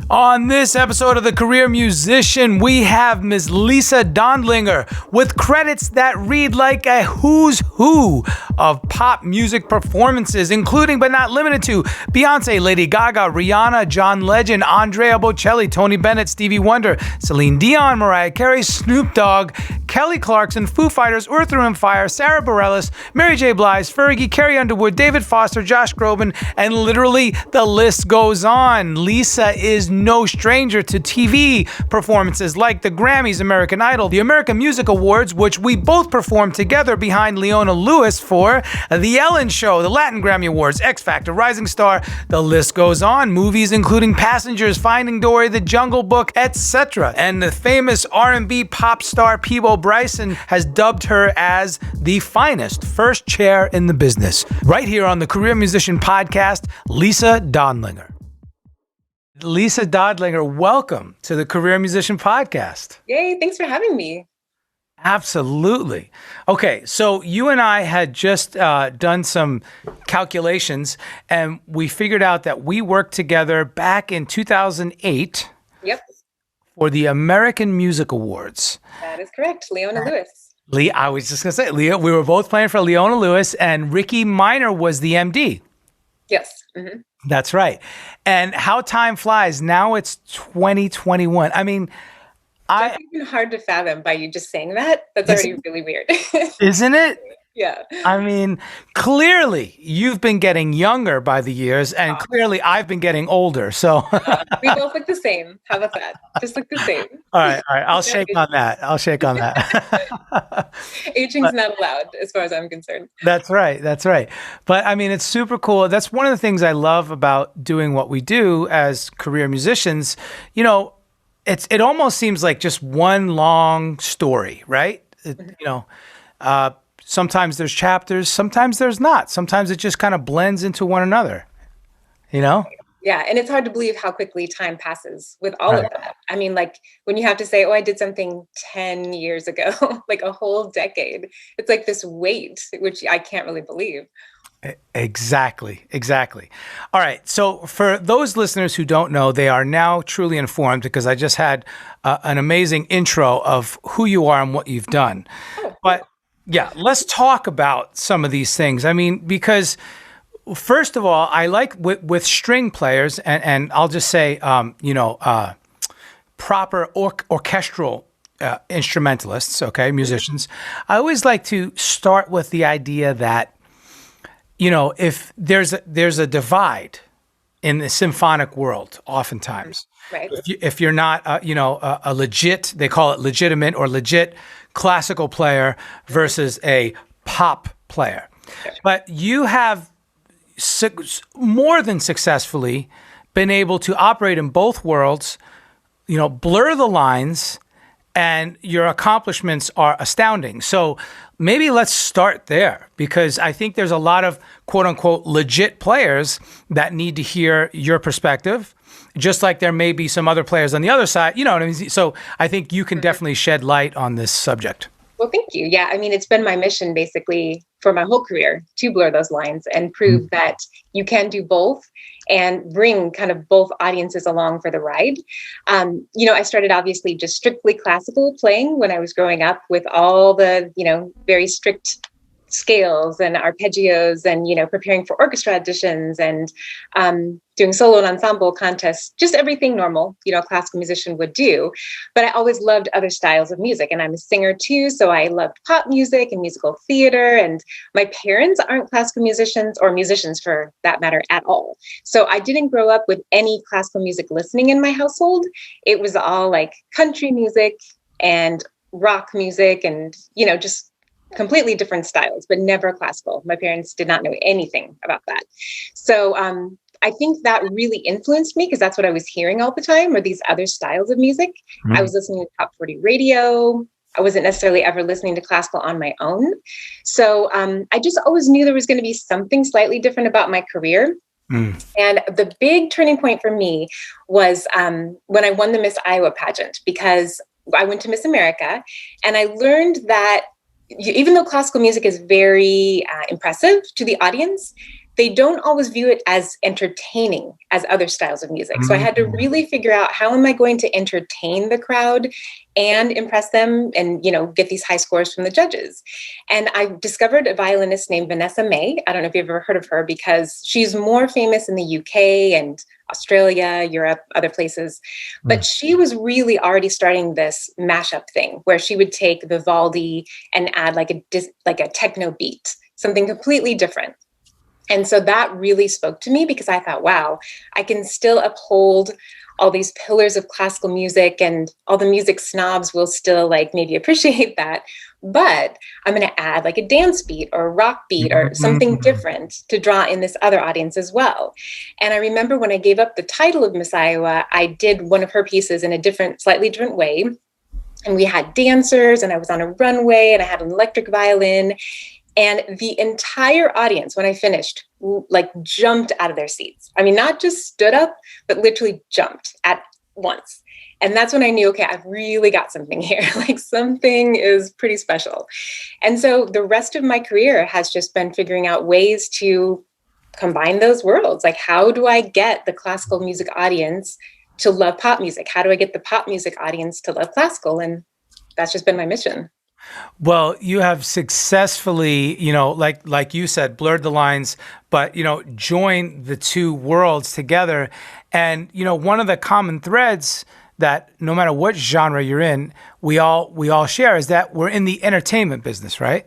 On this episode of The Career Musician, we have Ms. Lisa Dondlinger with credits that read like a who's who of pop music performances, including but not limited to Beyoncé, Lady Gaga, Rihanna, John Legend, Andrea Bocelli, Tony Bennett, Stevie Wonder, Celine Dion, Mariah Carey, Snoop Dogg, Kelly Clarkson, Foo Fighters, Earth, Wind & Fire, Sarah Bareilles, Mary J. Blige, Fergie, Carrie Underwood, David Foster, Josh Groban, and literally the list goes on. Lisa is no stranger to TV performances like the Grammys, American Idol, the American Music Awards, which we both performed together behind Leona Lewis for, The Ellen Show, the Latin Grammy Awards, X Factor, Rising Star, the list goes on. Movies including Passengers, Finding Dory, The Jungle Book, etc. And the famous R&B pop star Peabo Bryson has dubbed her as the finest first chair in the business. Right here on the Career Musician Podcast, Lisa Dondlinger. Lisa Dondlinger, welcome to the Career Musician Podcast. Yay, thanks for having me. Absolutely. Okay, so you and I had just done some calculations, and we figured out that we worked together back in 2008 for the American Music Awards. That is correct, Leona Lewis. I was just going to say, Leo, we were both playing for Leona Lewis, and Ricky Minor was the MD. Yes. Mm-hmm. That's right. And how time flies. Now it's 2021. I mean, It's even hard to fathom by you just saying that. That's already really weird. Isn't it? Yeah. I mean, clearly you've been getting younger by the years, and clearly I've been getting older. So we both look the same. How about that? Just look the same. All right. I'll shake on that. Aging's not allowed, as far as I'm concerned. That's right. But I mean, it's super cool. That's one of the things I love about doing what we do as career musicians. You know, it almost seems like just one long story, right? Sometimes there's chapters, sometimes there's not. Sometimes it just kind of blends into one another, you know? Yeah, and it's hard to believe how quickly time passes with all of that. I mean, like when you have to say, I did something 10 years ago, like a whole decade. It's like this weight, which I can't really believe. Exactly. All right. So for those listeners who don't know, they are now truly informed because I just had an amazing intro of who you are and what you've done. But yeah, let's talk about some of these things. I mean, because first of all, I like with string players, and I'll just say, proper orchestral instrumentalists, musicians. I always like to start with the idea that, if there's a divide in the symphonic world, oftentimes, right. If you're not, a legit, they call it legitimate or legit classical player versus a pop player. Sure. But you have more than successfully been able to operate in both worlds, blur the lines, and your accomplishments are astounding. So maybe let's start there, because I think there's a lot of quote unquote legit players that need to hear your perspective, just like there may be some other players on the other side. You know what I mean? So I think you can definitely shed light on this subject. Well, thank you. Yeah, I mean, it's been my mission basically for my whole career to blur those lines and prove that you can do both and bring kind of both audiences along for the ride. I started obviously just strictly classical playing when I was growing up with all the, very strict scales and arpeggios and, preparing for orchestra auditions and doing solo and ensemble contests, just everything normal, a classical musician would do. But I always loved other styles of music, and I'm a singer too. So I loved pop music and musical theater. And my parents aren't classical musicians, or musicians for that matter, at all. So I didn't grow up with any classical music listening in my household. It was all like country music and rock music and, just completely different styles, but never classical. My parents did not know anything about that. So I think that really influenced me, because that's what I was hearing all the time, were these other styles of music. I was listening to top 40 radio. I wasn't necessarily ever listening to classical on my own. So I just always knew there was going to be something slightly different about my career. And the big turning point for me was when I won the Miss Iowa pageant, because I went to Miss America and I learned that even though classical music is very impressive to the audience, they don't always view it as entertaining as other styles of music. So I had to really figure out, how am I going to entertain the crowd and impress them and, get these high scores from the judges? And I discovered a violinist named Vanessa May. I don't know if you've ever heard of her, because she's more famous in the UK and Australia, Europe, other places. But she was really already starting this mashup thing where she would take Vivaldi and add like a techno beat, something completely different. And so that really spoke to me, because I thought, wow, I can still uphold all these pillars of classical music, and all the music snobs will still like maybe appreciate that. But I'm going to add like a dance beat or a rock beat or something different to draw in this other audience as well. And I remember when I gave up the title of Miss Iowa, I did one of her pieces in a slightly different way. And we had dancers, and I was on a runway, and I had an electric violin. And the entire audience, when I finished, like jumped out of their seats. I mean, not just stood up, but literally jumped at once. And that's when I knew, okay, I've really got something here. Like, something is pretty special. And so the rest of my career has just been figuring out ways to combine those worlds. Like, how do I get the classical music audience to love pop music? How do I get the pop music audience to love classical? And that's just been my mission. Well, you have successfully, like you said, blurred the lines, but, joined the two worlds together. And, one of the common threads that no matter what genre you're in, we all share is that we're in the entertainment business, right?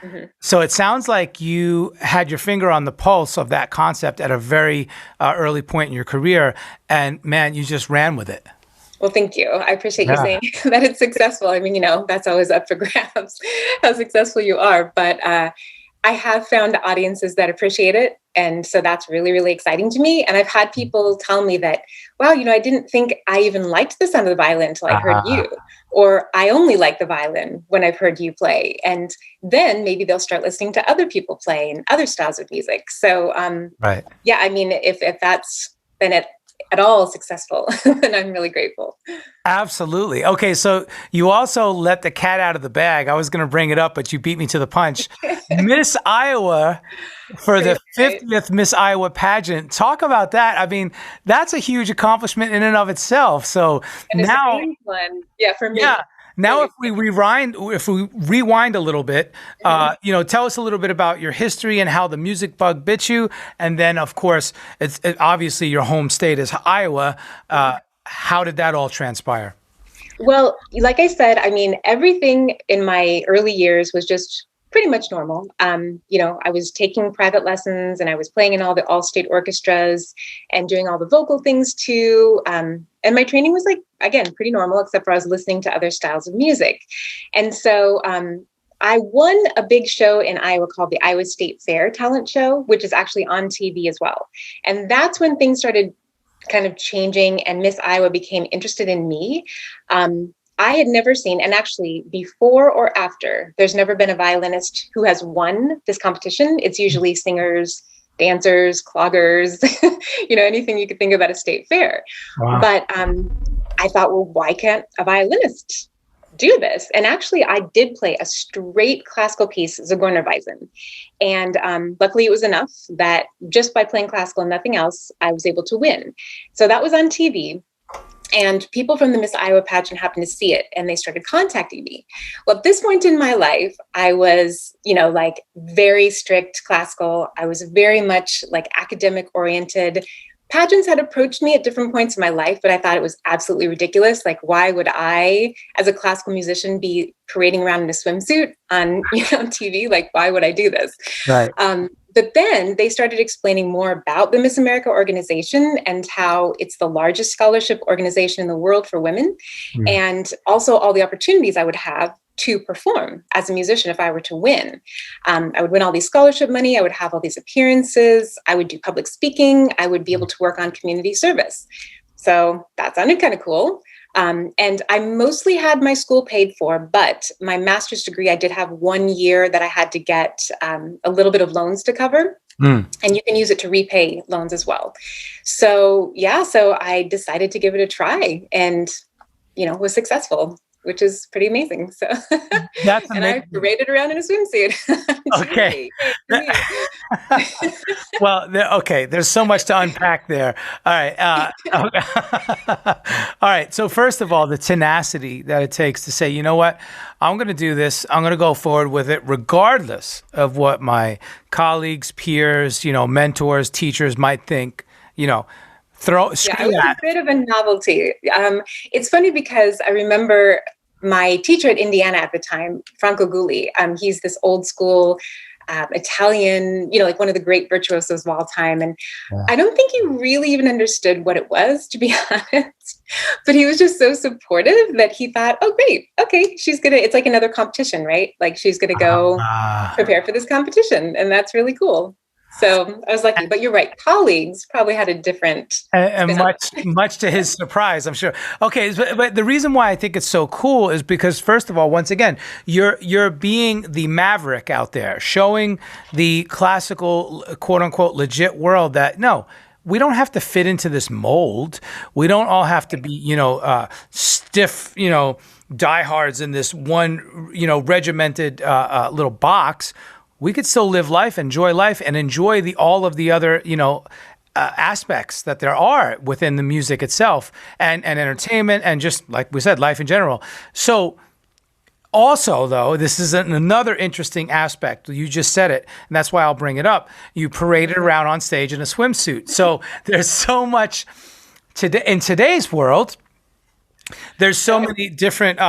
Mm-hmm. So it sounds like you had your finger on the pulse of that concept at a very early point in your career. And man, you just ran with it. Well, thank you. I appreciate you saying that it's successful. I mean, that's always up for grabs, how successful you are. But I have found audiences that appreciate it. And so that's really, really exciting to me. And I've had people tell me that, wow, I didn't think I even liked the sound of the violin until I heard you. Or I only like the violin when I've heard you play. And then maybe they'll start listening to other people play and other styles of music. So, yeah, I mean, if that's been at all successful, and I'm really grateful. Absolutely. Okay, so you also let the cat out of the bag. I was going to bring it up, but you beat me to the punch. Miss Iowa for the 50th Miss Iowa pageant. Talk about that. I mean, that's a huge accomplishment in and of itself. So and now, for me. Yeah. Now, if we rewind a little bit, tell us a little bit about your history and how the music bug bit you. And then, of course, it's obviously your home state is Iowa. How did that all transpire? Well, like I said, I mean, everything in my early years was just pretty much normal. I was taking private lessons, and I was playing in all the all-state orchestras and doing all the vocal things too. And my training was, like, again, pretty normal, except for I was listening to other styles of music. And so I won a big show in Iowa called the Iowa State Fair Talent Show, which is actually on TV as well. And that's when things started kind of changing, and Miss Iowa became interested in me. I had never seen, and actually before or after, there's never been a violinist who has won this competition. It's usually singers, dancers, cloggers, anything you could think of at a state fair. Wow. But I thought, well, why can't a violinist do this? And actually, I did play a straight classical piece, Zigeunerweisen. And luckily, it was enough that just by playing classical and nothing else, I was able to win. So that was on TV. And people from the Miss Iowa pageant happened to see it, and they started contacting me. Well, at this point in my life, I was, like very strict classical. I was very much like academic oriented. Pageants had approached me at different points in my life, but I thought it was absolutely ridiculous. Like, why would I, as a classical musician, be parading around in a swimsuit on TV? Like, why would I do this? Right. But then they started explaining more about the Miss America organization and how it's the largest scholarship organization in the world for women, and also all the opportunities I would have to perform as a musician if I were to win. I would win all these scholarship money. I would have all these appearances. I would do public speaking. I would be able to work on community service. So that sounded kind of cool. And I mostly had my school paid for, but my master's degree, I did have 1 year that I had to get a little bit of loans to cover. And you can use it to repay loans as well. So, so I decided to give it a try and, was successful. which is pretty amazing. So, That's and I amazing. paraded around in a swimsuit. Okay. Yay, yay for me. Well, okay, there's so much to unpack there. All right. All right. So first of all, the tenacity that it takes to say, you know what, I'm going to do this. I'm going to go forward with it, regardless of what my colleagues, peers, mentors, teachers might think. Yeah, it was a bit of a novelty. It's funny because I remember my teacher at Indiana at the time, Franco Gulli. He's this old school Italian, like one of the great virtuosos of all time. And I don't think he really even understood what it was, to be honest. But he was just so supportive that he thought, oh, great. Okay, it's like another competition, right? Like she's going to go prepare for this competition. And that's really cool. So I was lucky, but you're right. Colleagues probably had a different, and much to his surprise, I'm sure. Okay, but the reason why I think it's so cool is because, first of all, once again, you're being the maverick out there, showing the classical, quote unquote, legit world that no, we don't have to fit into this mold. We don't all have to be, stiff, diehards in this one, regimented little box. We could still live life, enjoy life, and enjoy all of the other, aspects that there are within the music itself and entertainment and just, like we said, life in general. So also, though, this is another interesting aspect. You just said it, and that's why I'll bring it up. You paraded around on stage in a swimsuit. So there's so much in today's world. There's so many different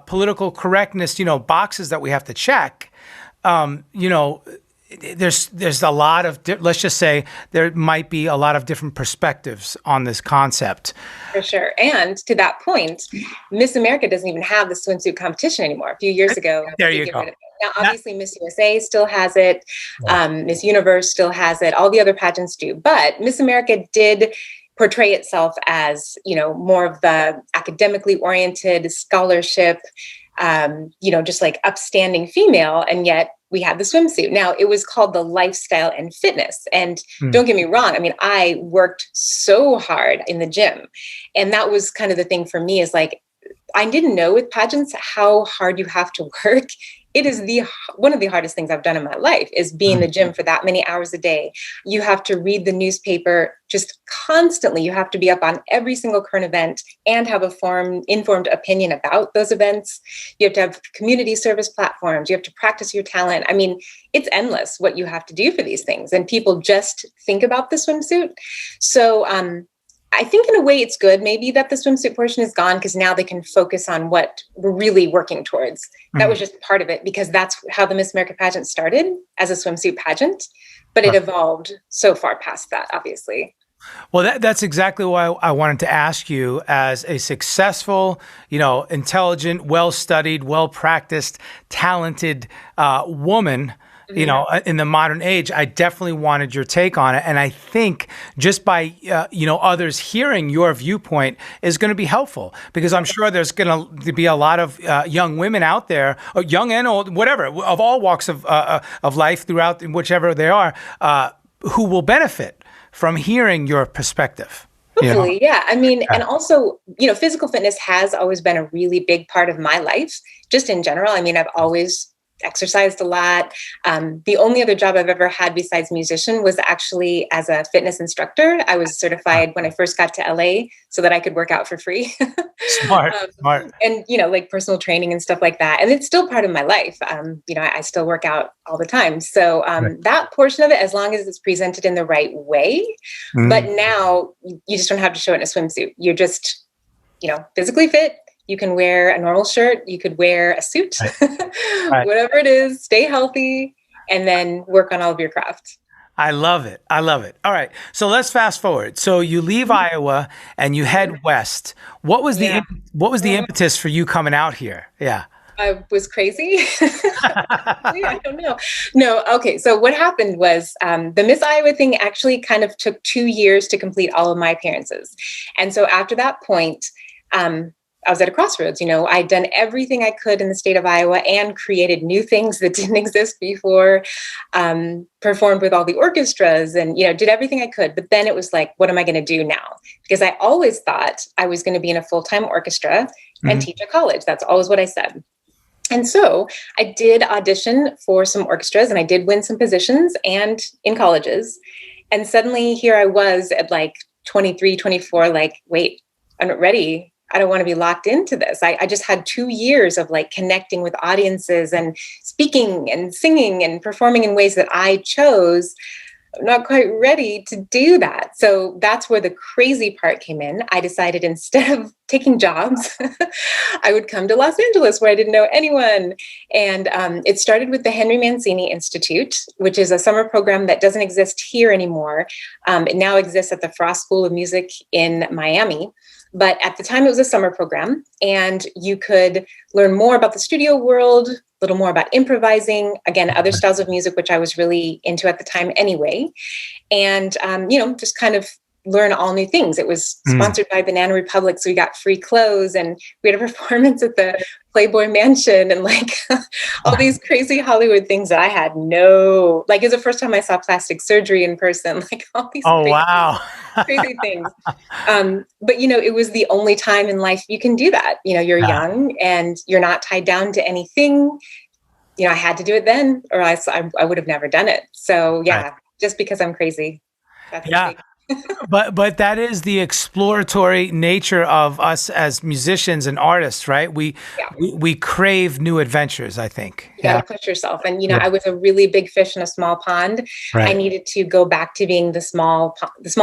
political correctness, boxes that we have to check. There's a lot of, let's just say there might be a lot of different perspectives on this concept. For sure. And to that point, Miss America doesn't even have the swimsuit competition anymore. A few years ago. There you go. Now, obviously, Miss USA still has it. Miss Universe still has it. All the other pageants do. But Miss America did portray itself as, more of the academically oriented scholarship, just like upstanding female. And yet we had the swimsuit. Now it was called the lifestyle and fitness. And don't get me wrong. I mean, I worked so hard in the gym, and that was kind of the thing for me is like, I didn't know with pageants how hard you have to work. It is one of the hardest things I've done in my life is be in the gym for that many hours a day. You have to read the newspaper just constantly. You have to be up on every single current event and have a informed opinion about those events. You have to have community service platforms. You have to practice your talent. I mean, it's endless what you have to do for these things. And people just think about the swimsuit. So, I think in a way it's good maybe that the swimsuit portion is gone because now they can focus on what we're really working towards. That was just part of it because that's how the Miss America pageant started as a swimsuit pageant, but it evolved so far past that, obviously. Well, that's exactly why I wanted to ask you, as a successful, intelligent, well-studied, well-practiced, talented woman, in the modern age. I definitely wanted your take on it. And I think just by, others hearing your viewpoint is going to be helpful, because I'm sure there's going to be a lot of young women out there, or young and old, whatever, of all walks of life throughout whichever they are, who will benefit from hearing your perspective. Hopefully, yeah. I mean, and also, physical fitness has always been a really big part of my life, just in general. I mean, I've always exercised a lot. The only other job I've ever had besides musician was actually as a fitness instructor. I was certified when I first got to LA so that I could work out for free. Smart. And, like personal training and stuff like that. And it's still part of my life. I still work out all the time. So that portion of it, as long as it's presented in the right way. But now you just don't have to show it in a swimsuit. You're just, physically fit. You can wear a normal shirt. You could wear a suit, right. Whatever it is, stay healthy, and then work on all of your craft. I love it. All right. So let's fast forward. So you leave Iowa and you head west. What was the impetus for you coming out here? Yeah. I was crazy. I don't know. No. Okay. So what happened was the Miss Iowa thing actually kind of took 2 years to complete all of my appearances. And so after that point, I was at a crossroads. I'd done everything I could in the state of Iowa and created new things that didn't exist before, performed with all the orchestras and, did everything I could. But then it was like, what am I going to do now? Because I always thought I was going to be in a full-time orchestra and teach at college. That's always what I said. And so I did audition for some orchestras and I did win some positions and in colleges. And suddenly here I was at like 23, 24, like, wait, I'm not ready. I don't want to be locked into this. I just had 2 years of like connecting with audiences and speaking and singing and performing in ways that I chose. I'm not quite ready to do that. So that's where the crazy part came in. I decided instead of taking jobs, I would come to Los Angeles where I didn't know anyone. And it started with the Henry Mancini Institute, which is a summer program that doesn't exist here anymore. It now exists at the Frost School of Music in Miami. But at the time, it was a summer program, and you could learn more about the studio world, a little more about improvising, again, other styles of music, which I was really into at the time anyway. And, just kind of learn all new things. It was sponsored by Banana Republic, so we got free clothes, and we had a performance at the Playboy Mansion, and like all these crazy Hollywood things that I had it was the first time I saw plastic surgery in person, like all these crazy things. But it was the only time in life you can do that. You're young and you're not tied down to anything. I had to do it then, or else I would have never done it. So just because I'm crazy. That's But that is the exploratory nature of us as musicians and artists, right? We crave new adventures, I think. You gotta push yourself. And I was a really big fish in a small pond. Right. I needed to go back to being the small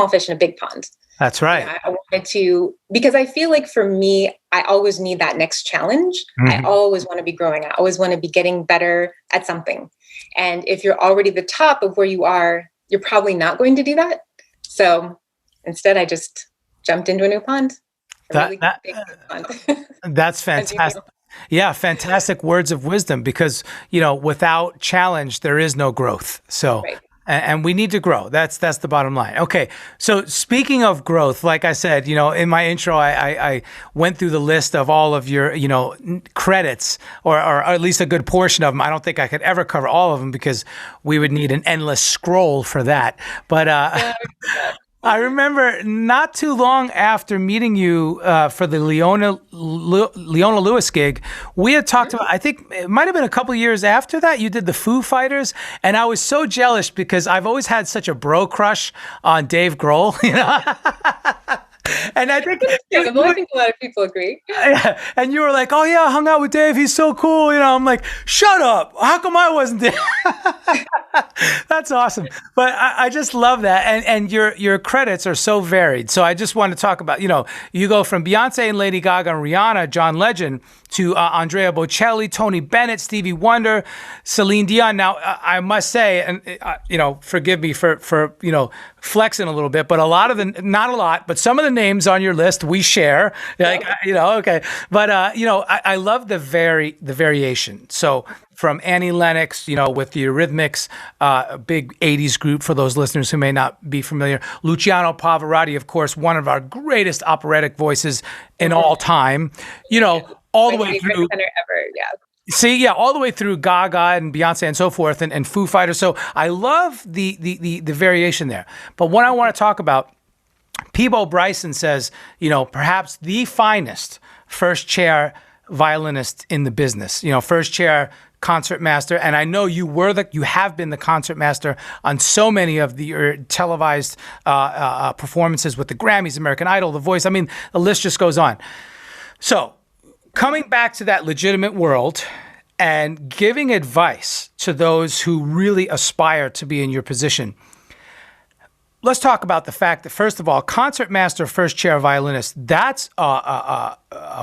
fish in a big pond. That's right. I wanted to, because I feel like for me, I always need that next challenge. I always want to be growing. I always want to be getting better at something. And if you're already the top of where you are, you're probably not going to do that. So instead, I just jumped into a new pond. Big pond. That's fantastic. Yeah, fantastic words of wisdom, because, without challenge, there is no growth. So, and we need to grow. That's the bottom line. Okay. So speaking of growth, like I said, in my intro, I went through the list of all of your, credits, or at least a good portion of them. I don't think I could ever cover all of them because we would need an endless scroll for that. But, I remember not too long after meeting you for the Leona Lewis gig, we had talked about, I think it might have been a couple of years after that, you did the Foo Fighters. And I was so jealous because I've always had such a bro crush on Dave Grohl, And I think I think a lot of people agree. Yeah. And you were like, "Oh yeah, I hung out with Dave. He's so cool." I'm like, "Shut up! How come I wasn't there?" That's awesome. But I just love that, and your credits are so varied. So I just want to talk about, you go from Beyonce and Lady Gaga and Rihanna, John Legend, to Andrea Bocelli, Tony Bennett, Stevie Wonder, Celine Dion. Now I must say, and forgive me for flexing a little bit, but not a lot, but some of the names on your list we share. Okay. But I love the variation. So from Annie Lennox, with the Eurythmics, a big 80s group for those listeners who may not be familiar. Luciano Pavarotti, of course, one of our greatest operatic voices in all time. All the way through. All the way through Gaga and Beyonce and so forth, and Foo Fighters. So I love the variation there. But what I want to talk about, Peabo Bryson says, perhaps the finest first chair violinist in the business. First chair concertmaster, and I know you have been the concertmaster on so many of your televised performances with the Grammys, American Idol, The Voice. I mean, the list just goes on. So, coming back to that legitimate world and giving advice to those who really aspire to be in your position, let's talk about the fact that, first of all, concertmaster, first chair violinist, that's a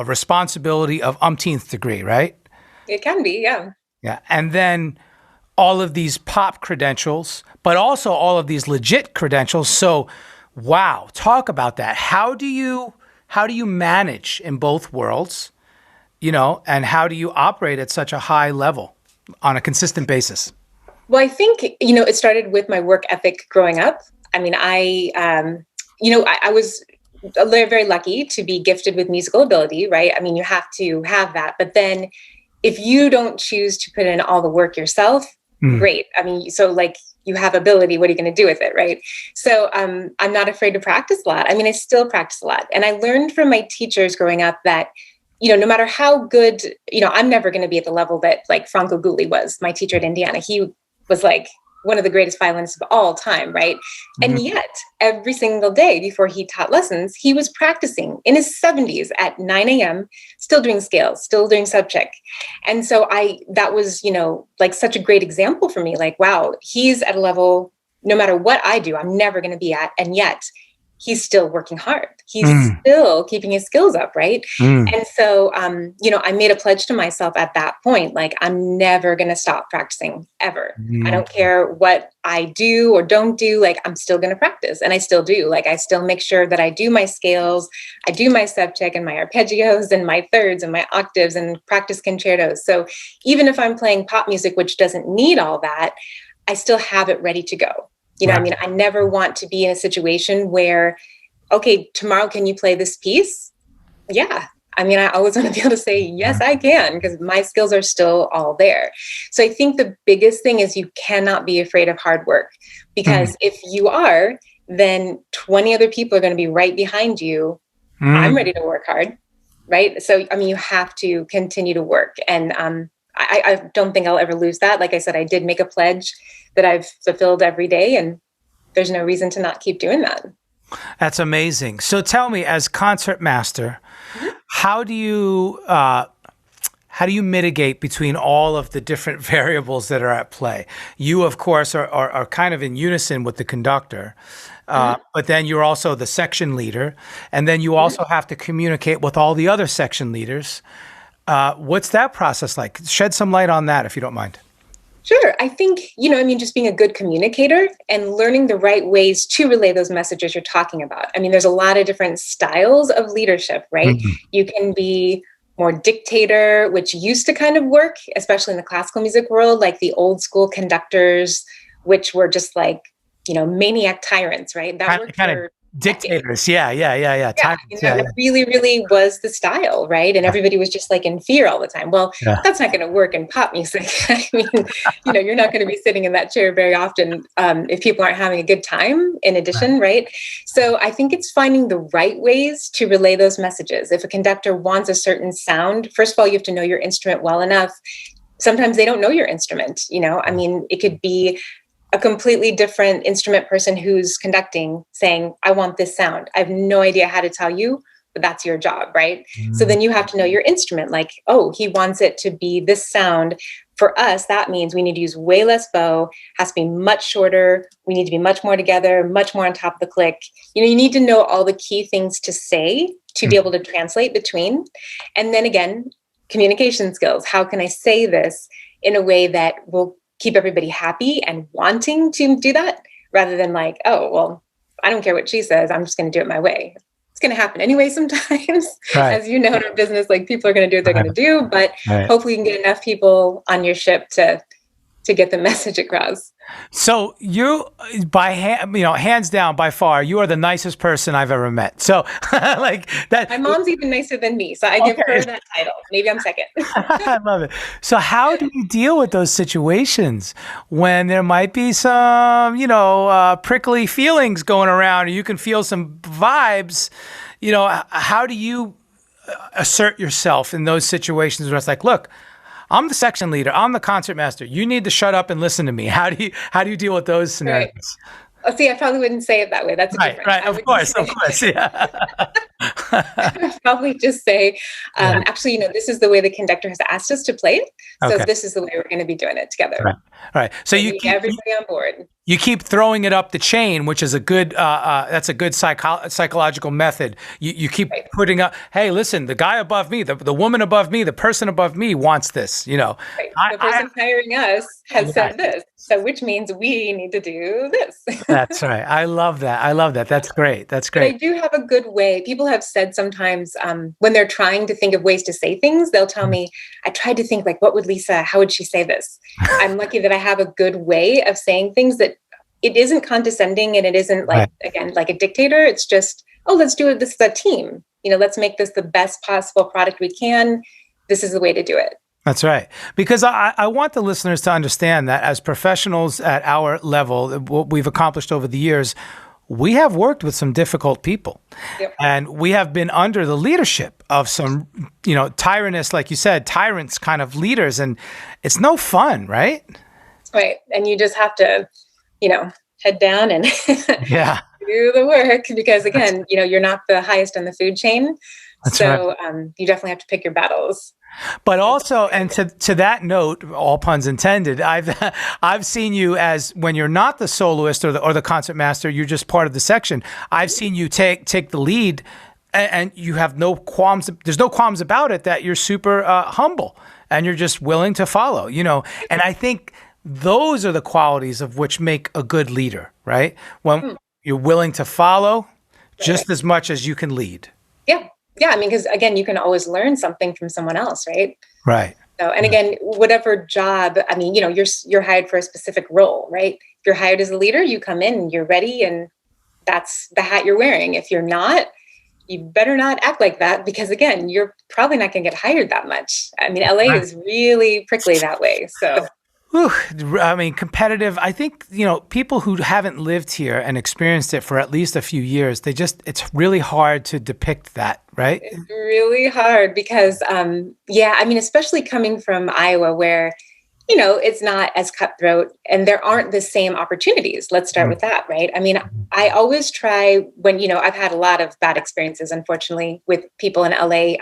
responsibility of umpteenth degree, right? It can be, yeah. Yeah, and then all of these pop credentials, but also all of these legit credentials. So, wow, talk about that. How do you manage in both worlds? And how do you operate at such a high level on a consistent basis? Well, I think, it started with my work ethic growing up. I mean, I was very lucky to be gifted with musical ability, right? I mean, you have to have that. But then if you don't choose to put in all the work yourself, great. I mean, so like you have ability, what are you going to do with it, right? So I'm not afraid to practice a lot. I mean, I still practice a lot. And I learned from my teachers growing up that no matter how good, I'm never going to be at the level that like Franco Gulli was, my teacher at Indiana. He was like one of the greatest violinists of all time, right? And yet, every single day before he taught lessons, he was practicing in his 70s at 9 a.m., still doing scales, still doing subcheck. And so that was, like such a great example for me. Like, wow, he's at a level, no matter what I do, I'm never going to be at. And yet, he's still working hard. He's still keeping his skills up, right? And so, I made a pledge to myself at that point, like, I'm never going to stop practicing ever. I don't care what I do or don't do, like, I'm still going to practice. And I still do. Like, I still make sure that I do my scales, I do my subcheck and my arpeggios and my thirds and my octaves and practice concertos. So even if I'm playing pop music, which doesn't need all that, I still have it ready to go. I never want to be in a situation where, okay, tomorrow, can you play this piece? Yeah. I always want to be able to say, yes, I can, because my skills are still all there. So I think the biggest thing is you cannot be afraid of hard work, because if you are, then 20 other people are going to be right behind you. I'm ready to work hard. Right. So, you have to continue to work. And I don't think I'll ever lose that. Like I said, I did make a pledge that I've fulfilled every day, and there's no reason to not keep doing that. That's amazing. So tell me, as concertmaster, how do you mitigate between all of the different variables that are at play? You, of course, are kind of in unison with the conductor, but then you're also the section leader, and then you also have to communicate with all the other section leaders. What's that process like? Shed some light on that, if you don't mind. Sure. I think, just being a good communicator and learning the right ways to relay those messages you're talking about. There's a lot of different styles of leadership, right? You can be more dictator, which used to kind of work, especially in the classical music world, like the old school conductors, which were just like, maniac tyrants, right? That worked for dictators. Yeah. It really, really was the style, right? And everybody was just like in fear all the time. Well, that's not going to work in pop music. You're not going to be sitting in that chair very often if people aren't having a good time, in addition, right? So I think it's finding the right ways to relay those messages. If a conductor wants a certain sound, first of all, you have to know your instrument well enough. Sometimes they don't know your instrument, it could be a completely different instrument person who's conducting saying, I want this sound. I have no idea how to tell you, but that's your job, right? So then you have to know your instrument. Like, oh, he wants it to be this sound. For us, that means we need to use way less bow, has to be much shorter. We need to be much more together, much more on top of the click. You need to know all the key things to say to be able to translate between. And then again, communication skills. How can I say this in a way that will keep everybody happy and wanting to do that, rather than like, oh, well, I don't care what she says, I'm just going to do it my way. It's going to happen anyway sometimes. As you know, in our business, like, people are going to do what they're going to do, but hopefully you can get enough people on your ship to get the message across. So you, hands down, by far, you are the nicest person I've ever met. So like that. My mom's even nicer than me, so I give her that title. Maybe I'm second. I love it. So how do you deal with those situations when there might be some, prickly feelings going around, or you can feel some vibes? How do you assert yourself in those situations where it's like, look, I'm the section leader, I'm the concertmaster, you need to shut up and listen to me? How do you deal with those scenarios? Right. Oh, see, I probably wouldn't say it that way. That's a different. Right. Of course. Yeah. I'd probably just say, actually, this is the way the conductor has asked us to play it. So this is the way we're going to be doing it together. Right. So you keep everybody on board. You keep throwing it up the chain, which is a good. That's a good psychological method. You keep putting up. Hey, listen, the guy above me, the woman above me, the person above me wants this. The person hiring us has said this, so which means we need to do this. That's right. I love that. That's great. But I do have a good way. People have said sometimes when they're trying to think of ways to say things, they'll tell me, I tried to think, like, what would Lisa, how would she say this? I'm lucky that I have a good way of saying things that it isn't condescending and it isn't like, again, like a dictator. It's just, oh, let's do it. This is a team. Let's make this the best possible product we can. This is the way to do it. That's right. Because I want the listeners to understand that as professionals at our level, what we've accomplished over the years, we have worked with some difficult people. Yep. And we have been under the leadership of some, tyrannous, like you said, tyrants kind of leaders. And it's no fun, right? Right. And you just have to, head down and Yeah. do the work because, again, you're not the highest on the food chain. That's so right. You definitely have to pick your battles. But also, and to that note, all puns intended, I've seen you as when you're not the soloist or the concertmaster, you're just part of the section. I've seen you take the lead, and you have no qualms. There's no qualms about it. That you're super humble and you're just willing to follow. And I think those are the qualities of which make a good leader, right? When you're willing to follow just as much as you can lead. Yeah. Yeah, I mean, because again, you can always learn something from someone else, right? Right. So, and again, whatever job, I mean, you're hired for a specific role, right? If you're hired as a leader, you come in and you're ready, and that's the hat you're wearing. If you're not, you better not act like that because, again, you're probably not going to get hired that much. I mean, LA is really prickly that way. So. Whew, I mean, competitive. I think, people who haven't lived here and experienced it for at least a few years, it's really hard to depict that, right? It's really hard because, I mean, especially coming from Iowa where, it's not as cutthroat and there aren't the same opportunities. Let's start with that, right? I mean, I always try when, I've had a lot of bad experiences, unfortunately, with people in LA,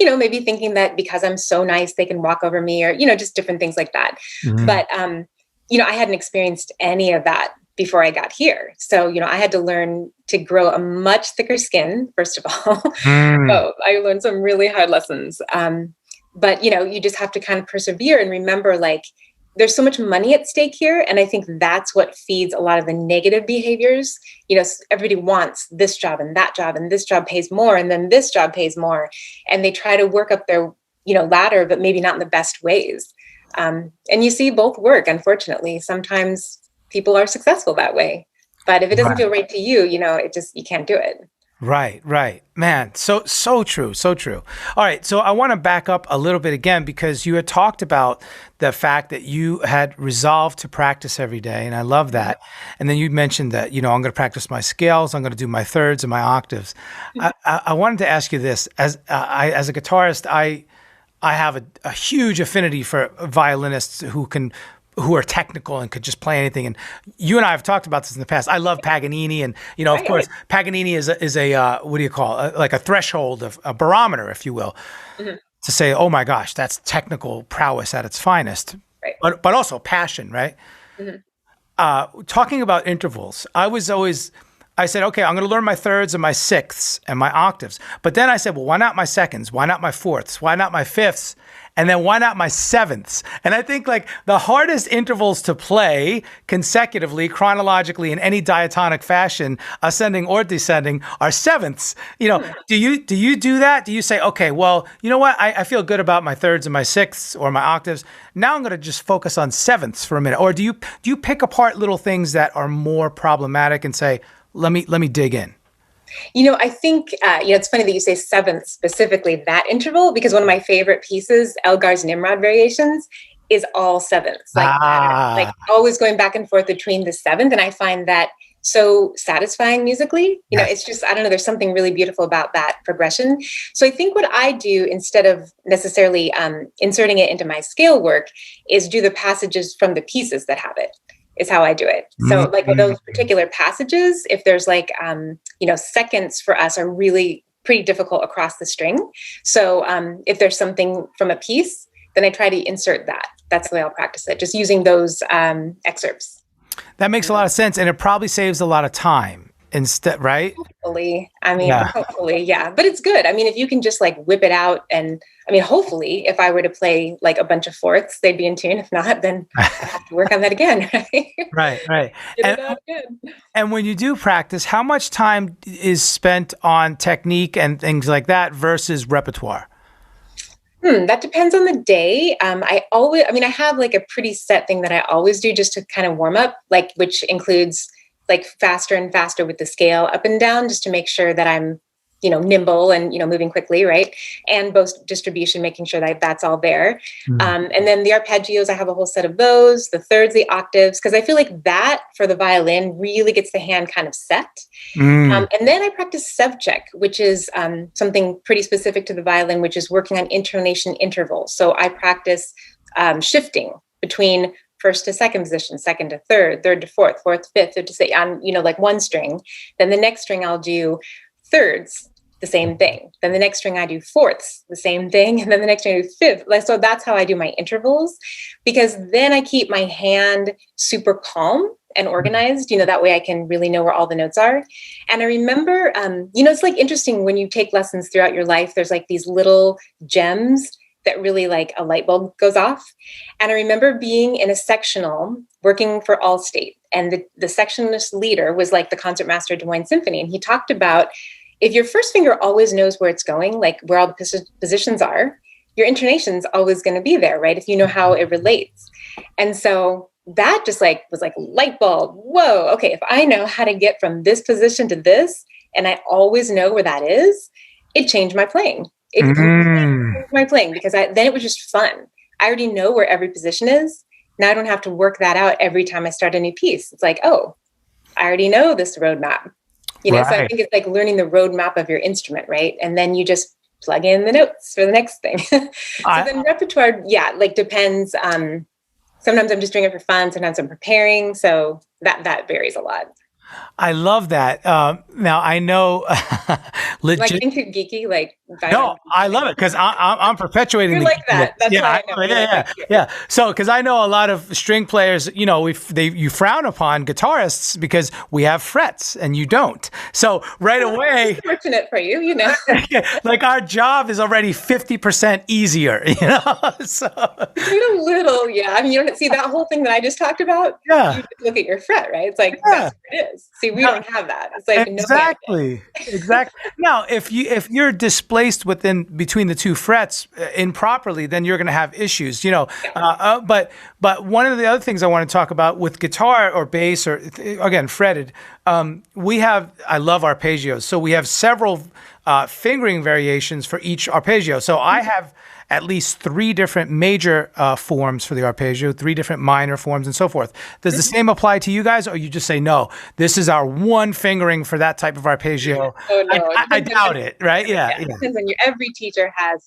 maybe thinking that because I'm so nice, they can walk over me or, just different things like that. Mm-hmm. But, I hadn't experienced any of that before I got here. So, I had to learn to grow a much thicker skin, first of all. So I learned some really hard lessons. But, you just have to kind of persevere and remember, like, there's so much money at stake here. And I think that's what feeds a lot of the negative behaviors. Everybody wants this job and this job pays more. And then this job pays more. And they try to work up their, ladder, but maybe not in the best ways. And you see both work, unfortunately. Sometimes people are successful that way. But if it doesn't feel right to you, you can't do it. Right. Man, so true, so true. All right, so I want to back up a little bit again because you had talked about the fact that you had resolved to practice every day, and I love that. And then you mentioned that, I'm going to practice my scales, I'm going to do my thirds and my octaves. I wanted to ask you this. As a guitarist, I have a huge affinity for violinists who are technical and could just play anything. And you and I have talked about this in the past. I love Paganini, and of course, Paganini is a what do you call it? Like a threshold of a barometer, if you will, to say, oh my gosh, that's technical prowess at its finest, but also passion, right? Talking about intervals, I said, okay, I'm going to learn my thirds and my sixths and my octaves. But then I said, well, why not my seconds? Why not my fourths? Why not my fifths? And then why not my sevenths? And I think like the hardest intervals to play consecutively, chronologically, in any diatonic fashion, ascending or descending, are sevenths. Do you do that? Do you say, okay, well, you know what? I feel good about my thirds and my sixths or my octaves. Now I'm going to just focus on sevenths for a minute. Or do you pick apart little things that are more problematic and say, let me dig in? I think, it's funny that you say seventh, specifically that interval, because one of my favorite pieces, Elgar's Nimrod Variations, is all sevenths, like always going back and forth between the seventh. And I find that so satisfying musically. It's just, I don't know, there's something really beautiful about that progression. So I think what I do, instead of necessarily inserting it into my scale work, is do the passages from the pieces that have it. Is how I do it. So like with those particular passages, if there's like, seconds for us are really pretty difficult across the string. So if there's something from a piece, then I try to insert that. That's the way I'll practice it, just using those excerpts. That makes a lot of sense. And it probably saves a lot of time instead, right? Hopefully. Hopefully, yeah. But it's good. I mean, if you can just like whip it out, and hopefully if I were to play like a bunch of fourths, they'd be in tune. If not, then I have to work on that again. Right. Get it out again. And when you do practice, how much time is spent on technique and things like that versus repertoire? That depends on the day. I have like a pretty set thing that I always do just to kind of warm up, like, which includes like faster and faster with the scale up and down, just to make sure that I'm, nimble and, moving quickly, right? And both distribution, making sure that that's all there. And then the arpeggios, I have a whole set of those, the thirds, the octaves, because I feel like that for the violin really gets the hand kind of set. And then I practice subcheck, which is something pretty specific to the violin, which is working on intonation intervals. So I practice shifting between first to second position, second to third, third to fourth, fourth to fifth, to say on, like one string. Then the next string I'll do thirds, the same thing. Then the next string I do fourths, the same thing. And then the next string I do fifth. So that's how I do my intervals, because then I keep my hand super calm and organized, that way I can really know where all the notes are. And I remember, it's like interesting when you take lessons throughout your life, there's like these little gems that really like a light bulb goes off. And I remember being in a sectional working for Allstate, and the sectionist leader was like the concertmaster of Des Moines Symphony. And he talked about, if your first finger always knows where it's going, like where all the positions are, your intonation's always going to be there, right? If you know how it relates. And so that just like was like light bulb. Whoa, okay, if I know how to get from this position to this, and I always know where that is, it changed my playing. It changed my playing, because then it was just fun. I already know where every position is. Now I don't have to work that out every time I start a new piece. It's like, oh, I already know this roadmap. So I think it's like learning the roadmap of your instrument, right? And then you just plug in the notes for the next thing. Then repertoire, depends. Sometimes I'm just doing it for fun. Sometimes I'm preparing. So that varies a lot. I love that. Now I know, like getting too geeky, no, I love it because I'm perpetuating. You're like that. That's why I know. Yeah. So, because I know a lot of string players, you frown upon guitarists because we have frets and you don't. So right away, fortunate for you, like our job is already 50% easier. So a little, yeah. I mean, you don't see that whole thing that I just talked about. Yeah. You look at your fret, right? It's like that's what it is. See, we don't have that. It's like exactly. Now, if you're displaced between the two frets improperly, then you're going to have issues. But one of the other things I want to talk about with guitar or bass or again fretted, I love arpeggios. So we have several fingering variations for each arpeggio. So I have at least 3 different major forms for the arpeggio, 3 different minor forms, and so forth. Does the same apply to you guys, or you just say, no, this is our one fingering for that type of arpeggio? Oh, no. I doubt it, right? Yeah. It depends on every teacher has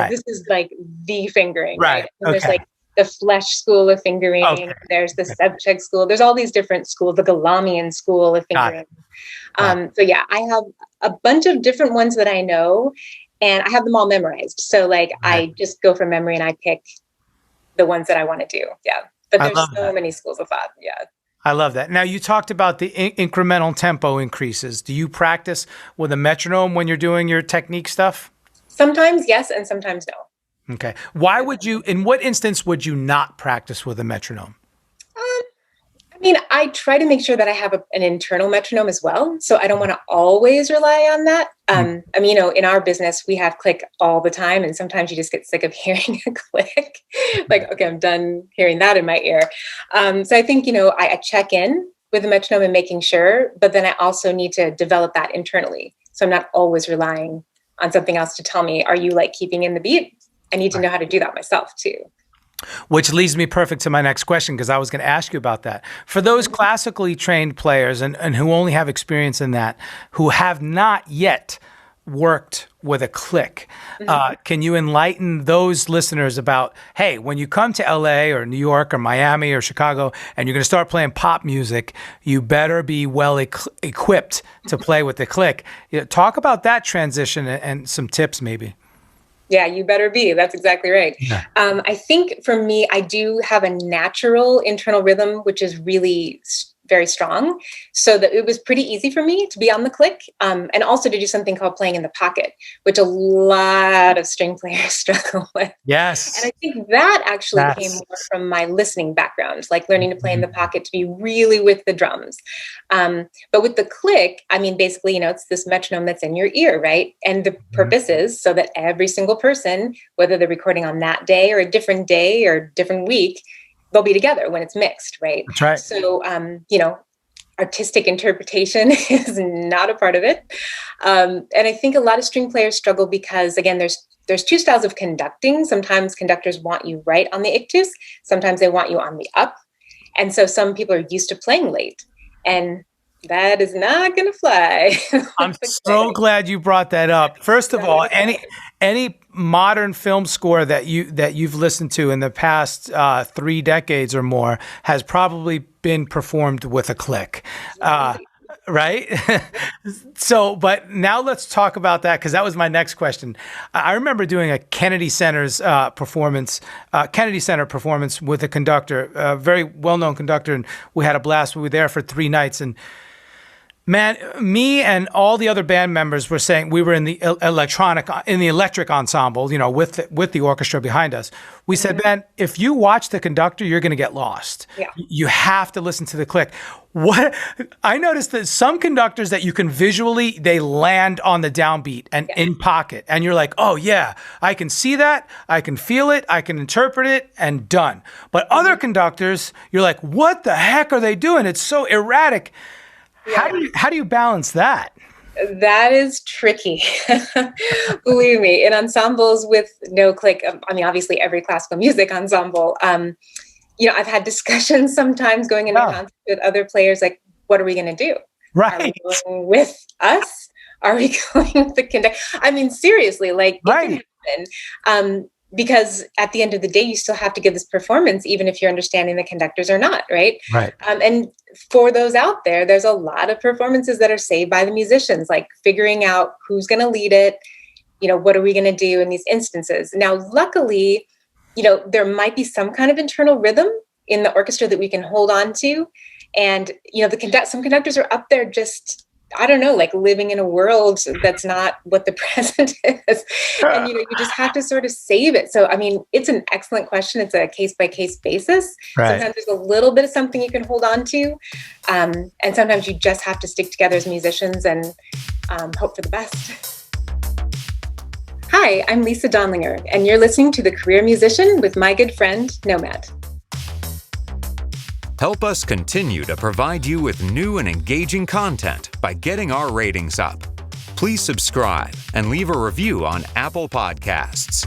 this is like the fingering. Right. And there's the Flesh school of fingering. Okay. There's the Subcheck school. There's all these different schools, the Galamian school of fingering. So I have a bunch of different ones that I know. And I have them all memorized. So I just go from memory and I pick the ones that I want to do. Yeah. But there's so many schools of thought. Yeah. I love that. Now you talked about the incremental tempo increases. Do you practice with a metronome when you're doing your technique stuff? Sometimes yes, and sometimes no. Okay. In what instance would you not practice with a metronome? I try to make sure that I have an internal metronome as well. So I don't want to always rely on that. In our business, we have click all the time. And sometimes you just get sick of hearing a click. Okay, I'm done hearing that in my ear. So I think, I check in with the metronome and making sure, but then I also need to develop that internally. So I'm not always relying on something else to tell me, are you keeping in the beat? I need to know how to do that myself too. Which leads me perfect to my next question, because I was going to ask you about that. For those classically trained players and who only have experience in that, who have not yet worked with a click, can you enlighten those listeners about, hey, when you come to LA or New York or Miami or Chicago and you're going to start playing pop music, you better be well equipped to play with the click. Talk about that transition and some tips maybe. Yeah, you better be. That's exactly right. Yeah. I think for me, I do have a natural internal rhythm, which is really very strong. So that it was pretty easy for me to be on the click, and also to do something called playing in the pocket, which a lot of string players struggle with. Yes. And I think that actually came more from my listening background, learning to play in the pocket, to be really with the drums. But with the click, basically, it's this metronome that's in your ear, right? And the purpose is so that every single person, whether they're recording on that day or a different week, they'll be together when it's mixed, right? That's right. So, artistic interpretation is not a part of it. And I think a lot of string players struggle because, again, there's two styles of conducting. Sometimes conductors want you right on the ictus. Sometimes they want you on the up. And so some people are used to playing late, and that is not going to fly. I'm so glad you brought that up. First of all, any modern film score that you've listened to in the past 3 decades or more has probably been performed with a click. Right? So, but now let's talk about that, because that was my next question. I remember doing a Kennedy Center's Kennedy Center performance with a conductor, a very well-known conductor, and we had a blast. We were there for 3 nights, and man, me and all the other band members were saying, we were in the electric ensemble, with the orchestra behind us. We said, man, if you watch the conductor, you're going to get lost. Yeah. You have to listen to the click. What I noticed that some conductors that you can visually, they land on the downbeat and in pocket, and you're like, oh yeah, I can see that, I can feel it, I can interpret it, and done. But other conductors, you're like, what the heck are they doing? It's so erratic. Yeah. How do you balance that? That is tricky. Believe me, in ensembles with no click, I mean, obviously every classical music ensemble, I've had discussions sometimes going into concerts with other players, like, what are we going to do? Right. Are we going with us? Are we going with the conductor? I mean, seriously, like, right. It can happen. Because at the end of the day, you still have to give this performance, even if you're understanding the conductors or not, right? Right. And for those out there, there's a lot of performances that are saved by the musicians, like figuring out who's going to lead it, what are we going to do in these instances? Now, luckily, there might be some kind of internal rhythm in the orchestra that we can hold on to. And, some conductors are up there just, I don't know, like living in a world that's not what the present is. And, you just have to sort of save it. So, I mean, it's an excellent question. It's a case-by-case basis. Right. Sometimes there's a little bit of something you can hold on to. And sometimes you just have to stick together as musicians and hope for the best. Hi, I'm Lisa Dondlinger, and you're listening to The Career Musician with my good friend, Nomad. Help us continue to provide you with new and engaging content by getting our ratings up. Please subscribe and leave a review on Apple Podcasts.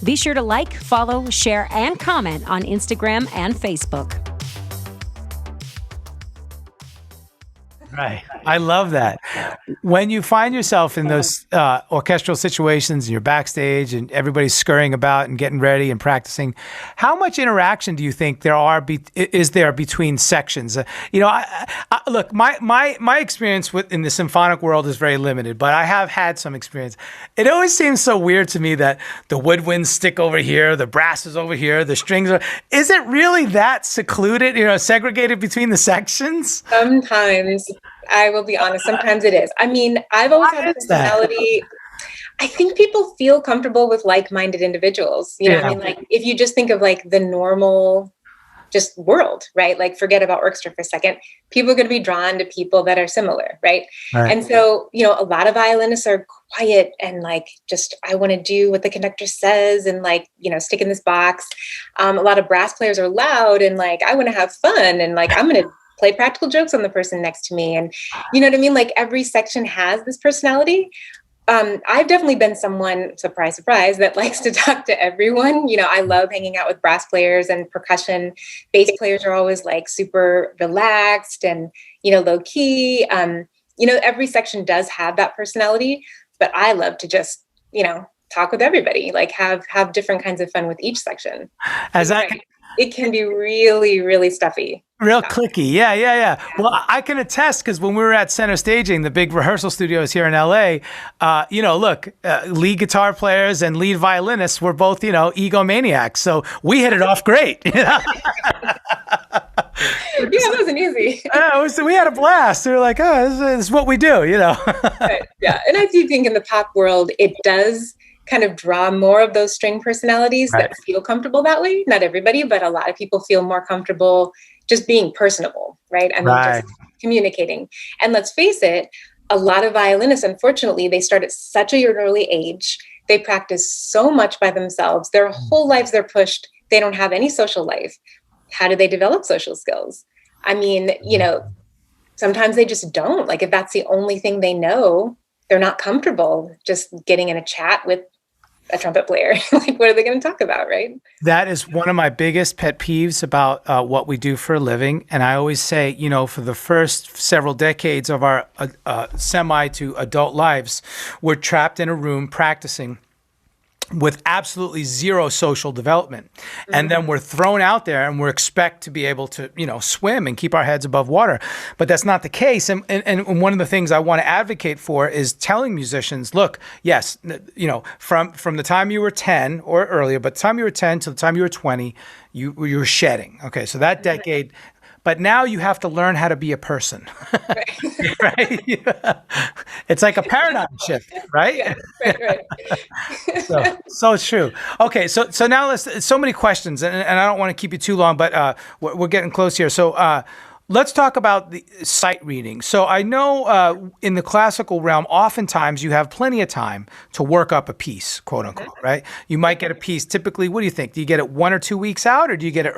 Be sure to like, follow, share, and comment on Instagram and Facebook. Right. I love that. When you find yourself in those orchestral situations and you're backstage and everybody's scurrying about and getting ready and practicing, how much interaction do you think is there between sections? Look, my experience in the symphonic world is very limited, but I have had some experience. It always seems so weird to me that the woodwinds stick over here, the brass is over here, the strings are. Is it really that secluded, segregated between the sections? Sometimes. I will be honest. Sometimes it is. I mean, I've always had a personality. I think people feel comfortable with like-minded individuals. I mean, like, if you just think of like the normal just world, right? Like, forget about orchestra for a second. People are going to be drawn to people that are similar, right? And so, a lot of violinists are quiet and like, just, I want to do what the conductor says and like, stick in this box. A lot of brass players are loud and like, I want to have fun and like, I'm going to play practical jokes on the person next to me. And you know what I mean? Like, every section has this personality. I've definitely been someone, surprise, surprise, that likes to talk to everyone. I love hanging out with brass players and percussion. Bass players are always like super relaxed and, low key. Every section does have that personality, but I love to just, talk with everybody, like have different kinds of fun with each section. It can be really, really stuffy. Real clicky. Yeah. Well, I can attest, because when we were at Center Staging, the big rehearsal studios here in LA, lead guitar players and lead violinists were both, egomaniacs. So we hit it off great. Yeah, it wasn't easy. We had a blast. We were like, this is what we do, Right. Yeah. And I do think in the pop world, it does kind of draw more of those string personalities that feel comfortable that way. Not everybody, but a lot of people feel more comfortable just being personable, right? I mean, just communicating. And let's face it, a lot of violinists, unfortunately, they start at such an early age. They practice so much by themselves. Their whole lives, they're pushed. They don't have any social life. How do they develop social skills? I mean, sometimes they just don't. Like if that's the only thing they know, they're not comfortable just getting in a chat with a trumpet player. Like, what are they going to talk about, right? That is one of my biggest pet peeves about what we do for a living. And I always say, you know, for the first several decades of our semi to adult lives, we're trapped in a room practicing with absolutely zero social development. And then we're thrown out there and we're expect to be able to, you know, swim and keep our heads above water. But that's not the case. And one of the things I want to advocate for is telling musicians, look, yes, you know, from the time you were 10 or earlier, but the time you were 10 to the time you were 20, you were shedding. Okay, so that decade. But now you have to learn how to be a person, right? Yeah. It's like a paradigm shift, right? Yeah, right. So true. Okay, so now so many questions, and I don't want to keep you too long, but we're getting close here. So let's talk about the sight reading. So I know in the classical realm, oftentimes you have plenty of time to work up a piece, quote unquote, right? You might get a piece. Typically, what do you think? Do you get it 1 or 2 weeks out, or do you get it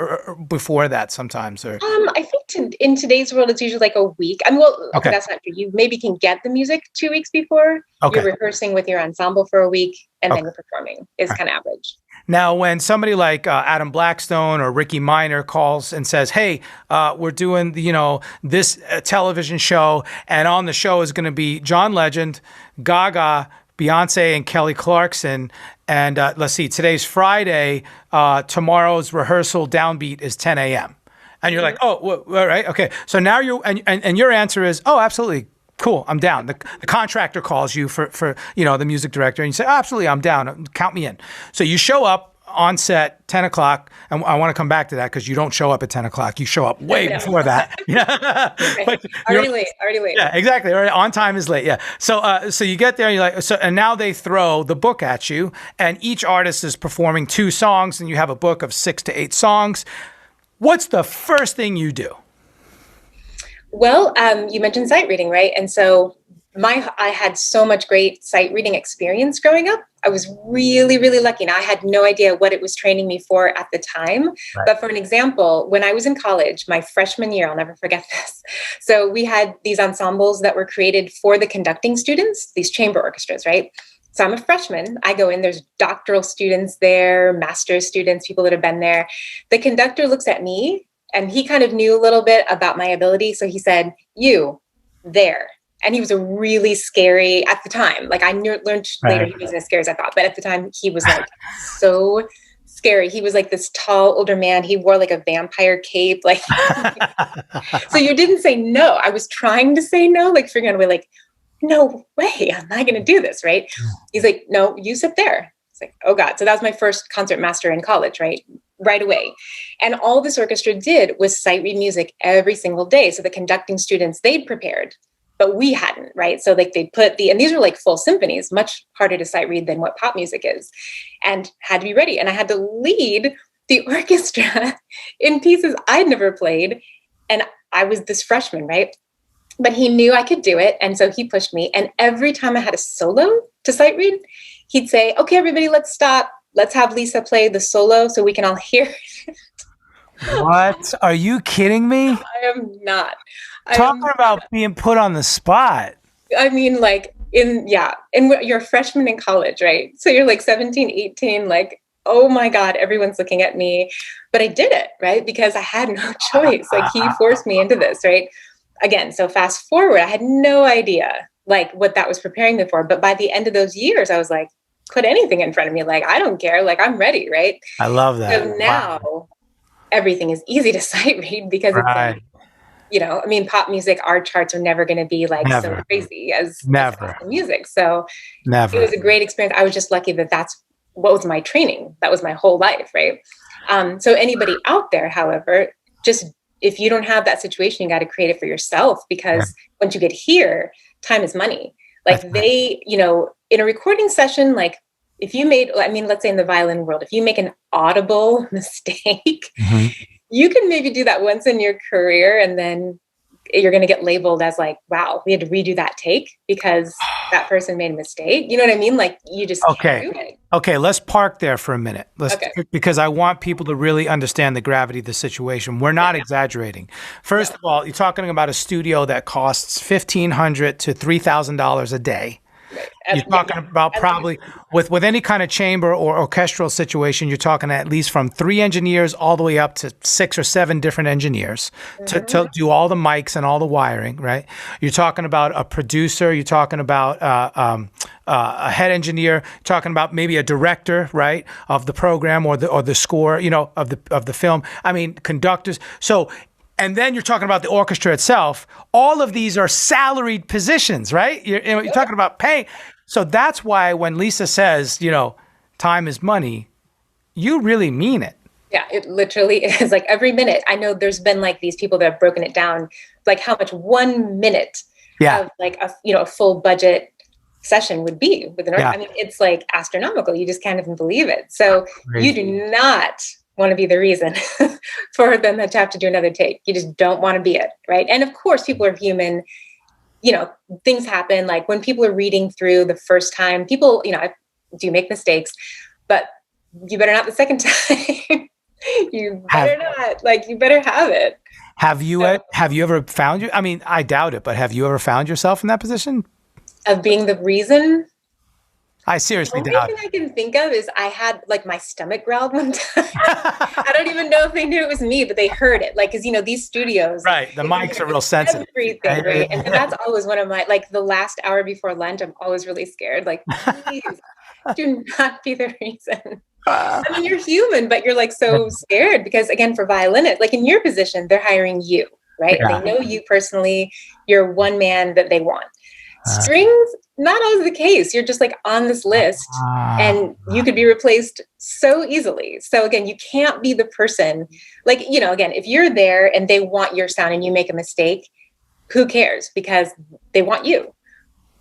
before that sometimes? Or I think in today's world, it's usually like a week. I mean, well, okay, that's not true. You maybe can get the music 2 weeks before. Okay. You're rehearsing with your ensemble for a week, and then you're performing. Is kind of average. Now, when somebody like Adam Blackstone or Ricky Minor calls and says, "Hey, we're doing this television show, and on the show is going to be John Legend, Gaga, Beyonce, and Kelly Clarkson, and let's see, today's Friday, tomorrow's rehearsal downbeat is 10 a.m." And you're like, "Oh, all right, okay." So now and your answer is, "Oh, absolutely. Cool, I'm down." The contractor calls you for the music director, and you say, "Oh, absolutely, I'm down. Count me in." So you show up on set 10 o'clock, and I want to come back to that because you don't show up at 10 o'clock. You show up way before that. Yeah, already late. Yeah, exactly. On time is late. Yeah. So you get there, and you're like, and now they throw the book at you, and each artist is performing 2 songs, and you have a book of 6 to 8 songs. What's the first thing you do? Well, you mentioned sight reading, right? And so I had so much great sight reading experience growing up. I was really, really lucky. And I had no idea what it was training me for at the time. Right. But for an example, when I was in college, my freshman year, I'll never forget this. So we had these ensembles that were created for the conducting students, these chamber orchestras, right? So I'm a freshman. I go in, there's doctoral students there, master's students, people that have been there. The conductor looks at me, and he kind of knew a little bit about my ability. So he said, "You, there." And he was a really scary, at the time, like I learned later he wasn't as scary as I thought. But at the time, he was like so scary. He was like this tall, older man. He wore like a vampire cape. Like, so you didn't say no. I was trying to say no, like figuring out a way, like, no way, I'm not going to do this, right? He's like, "No, you sit there." It's like, oh God. So that was my first concertmaster in college, right away. And all this orchestra did was sight read music every single day. So the conducting students, they'd prepared, but we hadn't, right? So like they'd and these were like full symphonies, much harder to sight read than what pop music is, and had to be ready. And I had to lead the orchestra in pieces I'd never played. And I was this freshman, right? But he knew I could do it. And so he pushed me. And every time I had a solo to sight read, he'd say, "Okay, everybody, let's stop. Let's have Lisa play the solo so we can all hear it." What? Are you kidding me? I am not. Talking about being put on the spot. I mean, like, and you're a freshman in college, right? So you're like 17, 18, like, oh my God, everyone's looking at me. But I did it, right? Because I had no choice. Like, he forced me into this, right? Again, so fast forward, I had no idea like what that was preparing me for. But by the end of those years, I was like, put anything in front of me. Like, I don't care. Like, I'm ready, right? I love that. So now everything is easy to sight read because it's like, I mean, pop music, our charts are never going to be like so crazy as classical music. So it was a great experience. I was just lucky that that's what was my training. That was my whole life, right? So anybody out there, however, just if you don't have that situation, you got to create it for yourself, because once you get here, time is money. Like in a recording session, like if you let's say in the violin world, if you make an audible mistake, you can maybe do that once in your career, and then you're going to get labeled as like, wow, we had to redo that take because that person made a mistake. You know what I mean? Like, you just can't do it. Okay, let's park there for a minute. Okay. Because I want people to really understand the gravity of the situation. We're not exaggerating. First of all, you're talking about a studio that costs $1,500 to $3,000 a day. Right. You're talking about probably with any kind of chamber or orchestral situation, you're talking at least from 3 engineers all the way up to 6 or 7 different engineers to do all the mics and all the wiring, right? You're talking about a producer. You're talking about a head engineer. Talking about maybe a director, right, of the program or the score, of the film. I mean, conductors. So. And then you're talking about the orchestra itself. All of these are salaried positions, right? You're talking about pay. So that's why when Lisa says, time is money, you really mean it. Yeah, it literally is. Like every minute. I know there's been like these people that have broken it down, like how much 1 minute of like a full budget session would be with an orchestra. I mean, it's like astronomical. You just can't even believe it. So you do not want to be the reason for them to have to do another take. You just don't want to be it, right? And of course, people are human. Things happen. Like when people are reading through the first time, people, do make mistakes, but you better not the second time. You better not. Like you better have it. Have you ever found I mean, I doubt it, but have you ever found yourself in that position of being the reason? I seriously doubt. The only thing I can think of is I had like my stomach growled one time. I don't even know if they knew it was me, but they heard it. Like, cause these studios, right? The mics are real sensitive, everything, right? And that's always one of my, like the last hour before lunch, I'm always really scared. Like, please do not be the reason. I mean, you're human, but you're like so scared because again, for violinists, like in your position, they're hiring you, right? Yeah. They know you personally. You're one man that they want. Strings, not always the case. You're just like on this list and you could be replaced so easily. So again, you can't be the person like, again, if you're there and they want your sound and you make a mistake, who cares? Because they want you.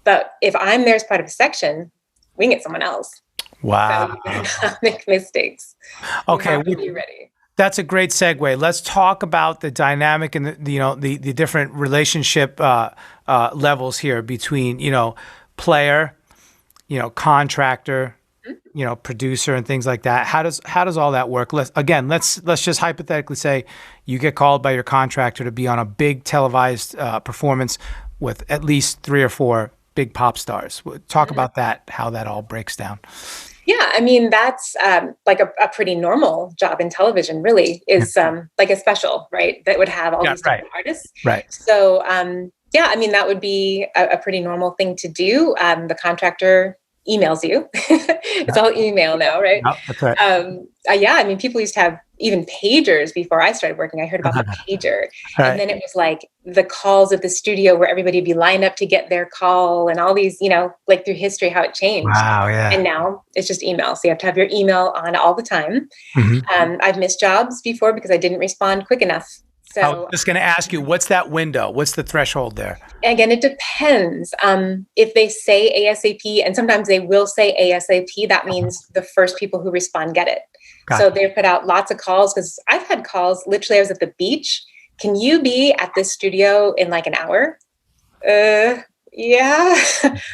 But if I'm there as part of a section, we can get someone else. Wow. So you cannot make mistakes. Okay. You have to be ready. That's a great segue. Let's talk about the dynamic and the different relationship levels here between player, contractor, producer, and things like that. How does all that work? Let's just hypothetically say you get called by your contractor to be on a big televised performance with at least 3 or 4 big pop stars. Talk about that. How that all breaks down. Yeah, I mean, that's like a pretty normal job in television, really, is like a special, right? That would have all these different artists. Right. So, I mean, that would be a pretty normal thing to do. The contractor emails you. It's all email now, right? Oh, that's right. I mean, people used to have even pagers before I started working. I heard about the pager. Right. And then it was like the calls at the studio where everybody would be lined up to get their call and all these, like through history, how it changed. Wow, yeah. And now it's just email. So you have to have your email on all the time. Mm-hmm. I've missed jobs before because I didn't respond quick enough. So I was just going to ask you, what's that window? What's the threshold there? Again, it depends. If they say ASAP, and sometimes they will say ASAP, that means the first people who respond get it. So they put out lots of calls because I've had calls. Literally, I was at the beach. Can you be at this studio in like an hour? Yeah.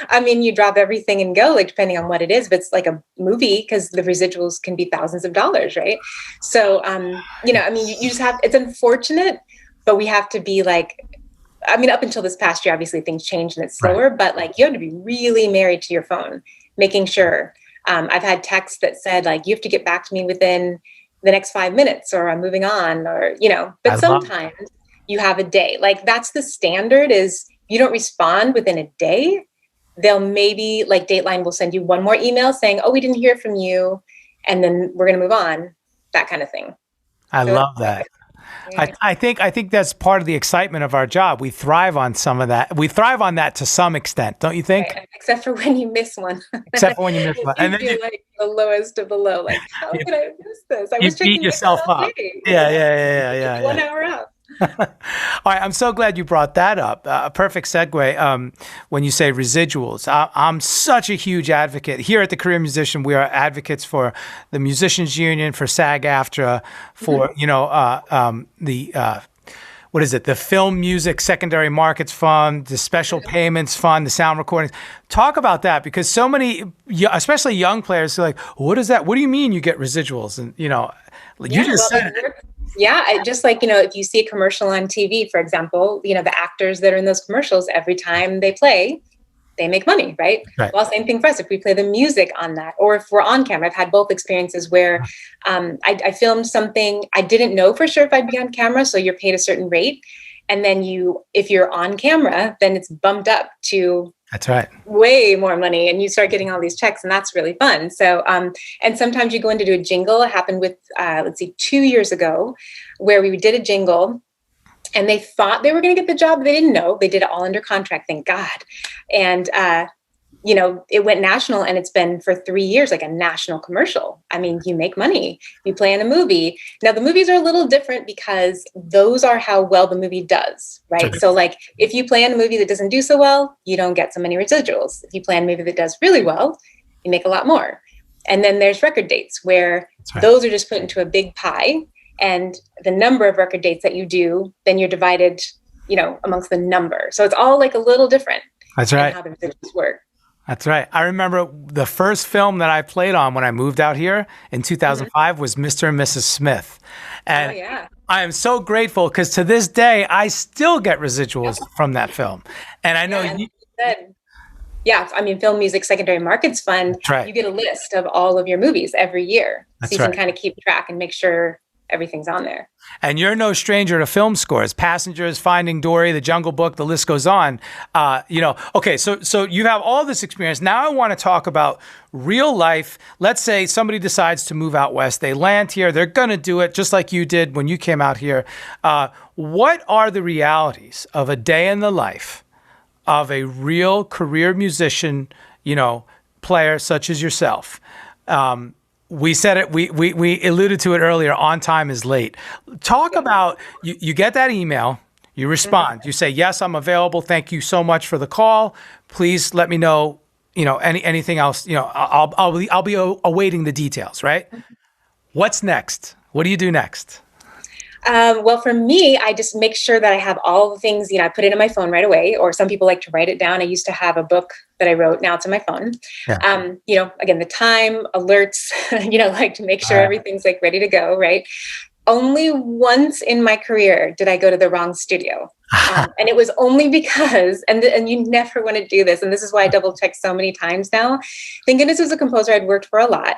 I mean, you drop everything and go, like depending on what it is. But it's like a movie because the residuals can be thousands of dollars, right? So, I mean, you just have. It's unfortunate, but we have to be like. I mean, up until this past year, obviously things changed and it's slower. Right. But like, you have to be really married to your phone, making sure. I've had texts that said like, you have to get back to me within the next 5 minutes or I'm moving on or, but sometimes you have a day. Like that's the standard is you don't respond within a day. They'll maybe like Dateline will send you one more email saying, oh, we didn't hear from you. And then we're going to move on. That kind of thing. I love that. Yeah. I think that's part of the excitement of our job. We thrive on some of that. We thrive on that to some extent, don't you think? Right. Except for when you miss one. Except for when you miss one. And then you like the lowest of the low. Like, how could I miss this? I was beat yourself up. Yeah. 1 hour up. All right, I'm so glad you brought that up. A perfect segue when you say residuals. I'm such a huge advocate. Here at the Career Musician, we are advocates for the Musicians Union, for SAG-AFTRA, for, what is it? The Film Music Secondary Markets Fund, the Special Payments Fund, the sound recordings. Talk about that, because so many, especially young players, are like, what is that? What do you mean you get residuals? And, you know, you just said it. Yeah, just like, you know, if you see a commercial on TV, for example, you know, the actors that are in those commercials, every time they play, they make money, right? Well, same thing for us. If we play the music on that, or if we're on camera, I've had both experiences where I filmed something. I didn't know for sure if I'd be on camera. So you're paid a certain rate. And then if you're on camera, then it's bumped up to way more money, and you start getting all these checks, and that's really fun. So, and sometimes you go in to do a jingle. It happened with, 2 years ago, where we did a jingle. And they thought they were going to get the job. They didn't know. They did it all under contract, thank God. And, you know, it went national, and it's been for 3 years, like a national commercial. I mean, you make money. You play in a movie. Now, the movies are a little different because those are how well the movie does, right? So, like, if you play in a movie that doesn't do so well, you don't get so many residuals. If you play in a movie that does really well, you make a lot more. And then there's record dates, where those are just put into a big pie. And the number of record dates that you do, then you're divided, you know, amongst the number. So it's all like a little different. That's right. How the residuals work. That's right. I remember the first film that I played on when I moved out here in 2005 was Mr. and Mrs. Smith. And I am so grateful, because to this day, I still get residuals from that film. And I know you said, I mean, Film Music Secondary Markets Fund, you get a list of all of your movies every year. So you can kind of keep track and make sure everything's on there. And you're no stranger to film scores. Passengers, Finding Dory, The Jungle Book, the list goes on. You know, okay, so you have all this experience. Now I want to talk about real life. Let's say somebody decides to move out west. They land here. They're going to do it just like you did when you came out here. What are the realities of a day in the life of a real career musician, you know, player such as yourself? We said it, we alluded to it earlier, on time is late. Talk about, you get that email, you respond, you say, yes, I'm available. Thank you so much for the call. Please let me know, you know, anything else, you know, I'll be awaiting the details, right? What's next? What do you do next? Well, for me, I just make sure that I have all the things, you know, I put it in my phone right away, or some people like to write it down. I used to have a book that I wrote. Now it's in my phone. You know, again, the time, alerts, you know, like to make sure everything's like ready to go, right? Only once in my career did I go to the wrong studio. And it was only because, and you never want to do this, and this is why I double checked so many times now. Thank goodness was a composer I'd worked for a lot.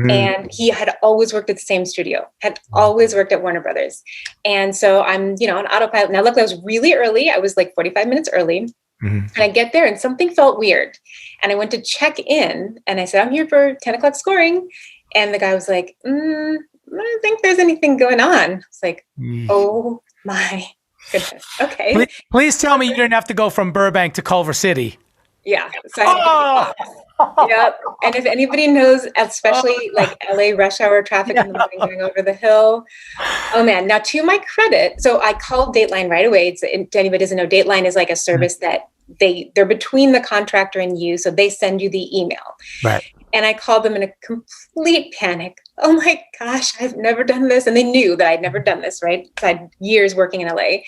And he had always worked at the same studio, had always worked at Warner Brothers. And so I'm, you know, on autopilot. Now, luckily I was really early. I was like 45 minutes early. And I get there and something felt weird. And I went to check in and I said, I'm here for 10 o'clock scoring. And the guy was like, I don't think there's anything going on. It's like, oh my goodness. Okay. Please tell me you didn't have to go from Burbank to Culver City. Yeah. So yep. And if anybody knows, especially like LA rush hour traffic in the morning going over the hill. Oh man. Now to my credit, so I called Dateline right away. To anybody who doesn't know, Dateline is like a service that they're between the contractor and you. So they send you the email. Right. And I called them in a complete panic. Oh my gosh, I've never done this. And they knew that I'd never done this, right? So I had years working in LA.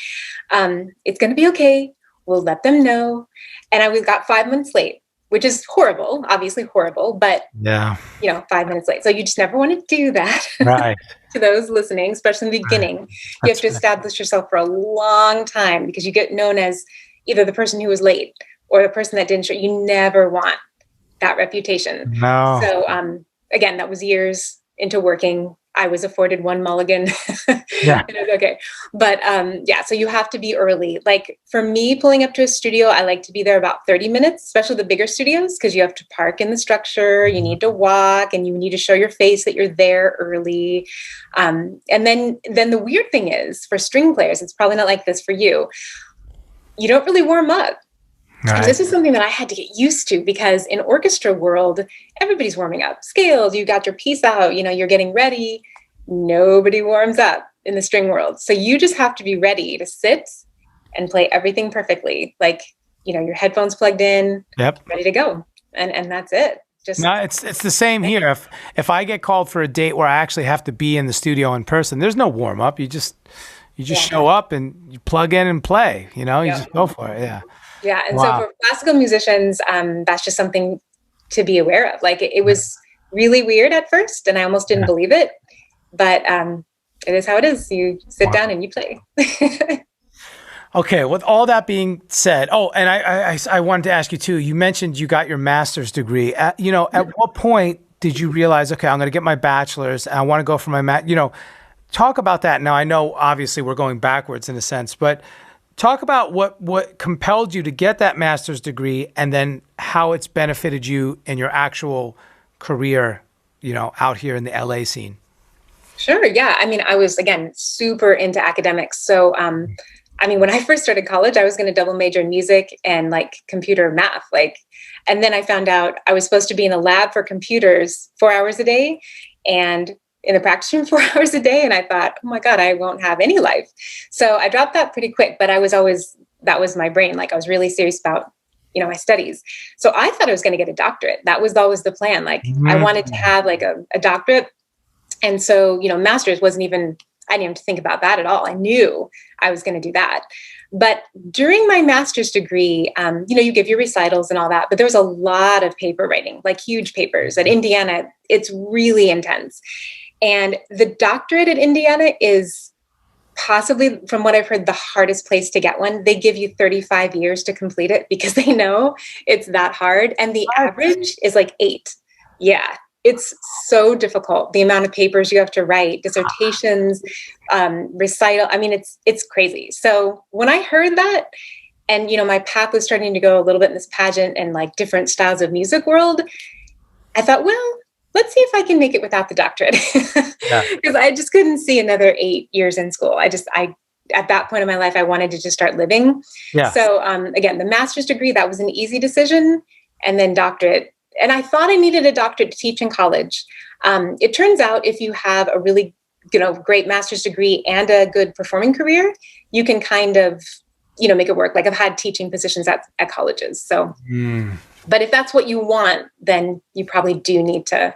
It's going to be okay. We'll let them know. And I got 5 minutes late, which is horrible, obviously horrible, but you know, 5 minutes late. So you just never want to do that to those listening, especially in the beginning. You have to establish yourself for a long time because you get known as either the person who was late or the person that didn't show. You never want that reputation. No. So again, that was years into working. I was afforded one mulligan. Okay. But so you have to be early. Like for me, pulling up to a studio, I like to be there about 30 minutes, especially the bigger studios, because you have to park in the structure, you need to walk, and you need to show your face that you're there early. And then the weird thing is, for string players, it's probably not like this for you. You don't really warm up. Right. And this is something that I had to get used to because in orchestra world, everybody's warming up. Scales, you got your piece out, you know, you're getting ready. Nobody warms up in the string world. So you just have to be ready to sit and play everything perfectly. Like, you know, your headphones plugged in, ready to go. And that's it. No, it's the same here. If I get called for a date where I actually have to be in the studio in person, there's no warm up. You just You just show up and you plug in and play, you know, you just go for it. Yeah. Yeah. And Wow. so for classical musicians, that's just something to be aware of. Like it was really weird at first and I almost didn't believe it, but it is how it is. You sit down and you play. Okay, with all that being said, and I wanted to ask you too, you mentioned you got your master's degree. At what point did you realize, okay, I'm going to get my bachelor's and I want to go for my talk about that. Now, I know obviously we're going backwards in a sense, but talk about what compelled you to get that master's degree and then how it's benefited you in your actual career, out here in the LA scene. Sure. Yeah. I mean, I was, again, super into academics. So, when I first started college, I was going to double major in music and like computer math, and then I found out I was supposed to be in a lab for computers 4 hours a day and in the practice room 4 hours a day. And I thought, oh my God, I won't have any life. So I dropped that pretty quick, but that was my brain. Like I was really serious about, my studies. So I thought I was going to get a doctorate. That was always the plan. Like I wanted to have like a doctorate. And so, master's I didn't even think about that at all. I knew I was going to do that. But during my master's degree, you give your recitals and all that, but there was a lot of paper writing, like huge papers. At Indiana, it's really intense. And the doctorate at Indiana is possibly, from what I've heard, the hardest place to get one. They give you 35 years to complete it because they know it's that hard. And the average is like 8. Yeah. It's so difficult. The amount of papers you have to write, dissertations, recital. I mean, it's crazy. So when I heard that, and my path was starting to go a little bit in this pageant and like different styles of music world, I thought, well, let's see if I can make it without the doctorate, because I just couldn't see another 8 years in school. I at that point in my life, I wanted to just start living. Yeah. So again, the master's degree, that was an easy decision, and then doctorate. And I thought I needed a doctorate to teach in college. It turns out if you have a really, great master's degree and a good performing career, you can kind of, make it work. Like I've had teaching positions at colleges. So, but if that's what you want, then you probably do need to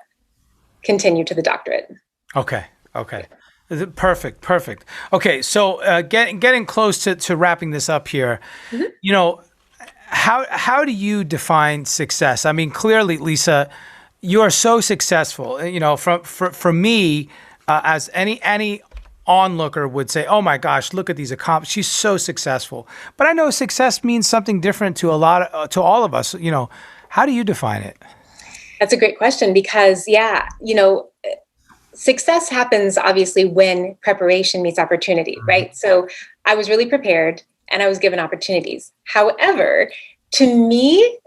continue to the doctorate. Okay. Perfect. Okay. So getting close to wrapping this up here, How do you define success? I mean, clearly, Lisa, you are so successful. For me, as any onlooker would say, "Oh my gosh, look at these accomplishments. She's so successful." But I know success means something different to to all of us. How do you define it? That's a great question because, success happens obviously when preparation meets opportunity, right? So I was really prepared and I was given opportunities. However, to me,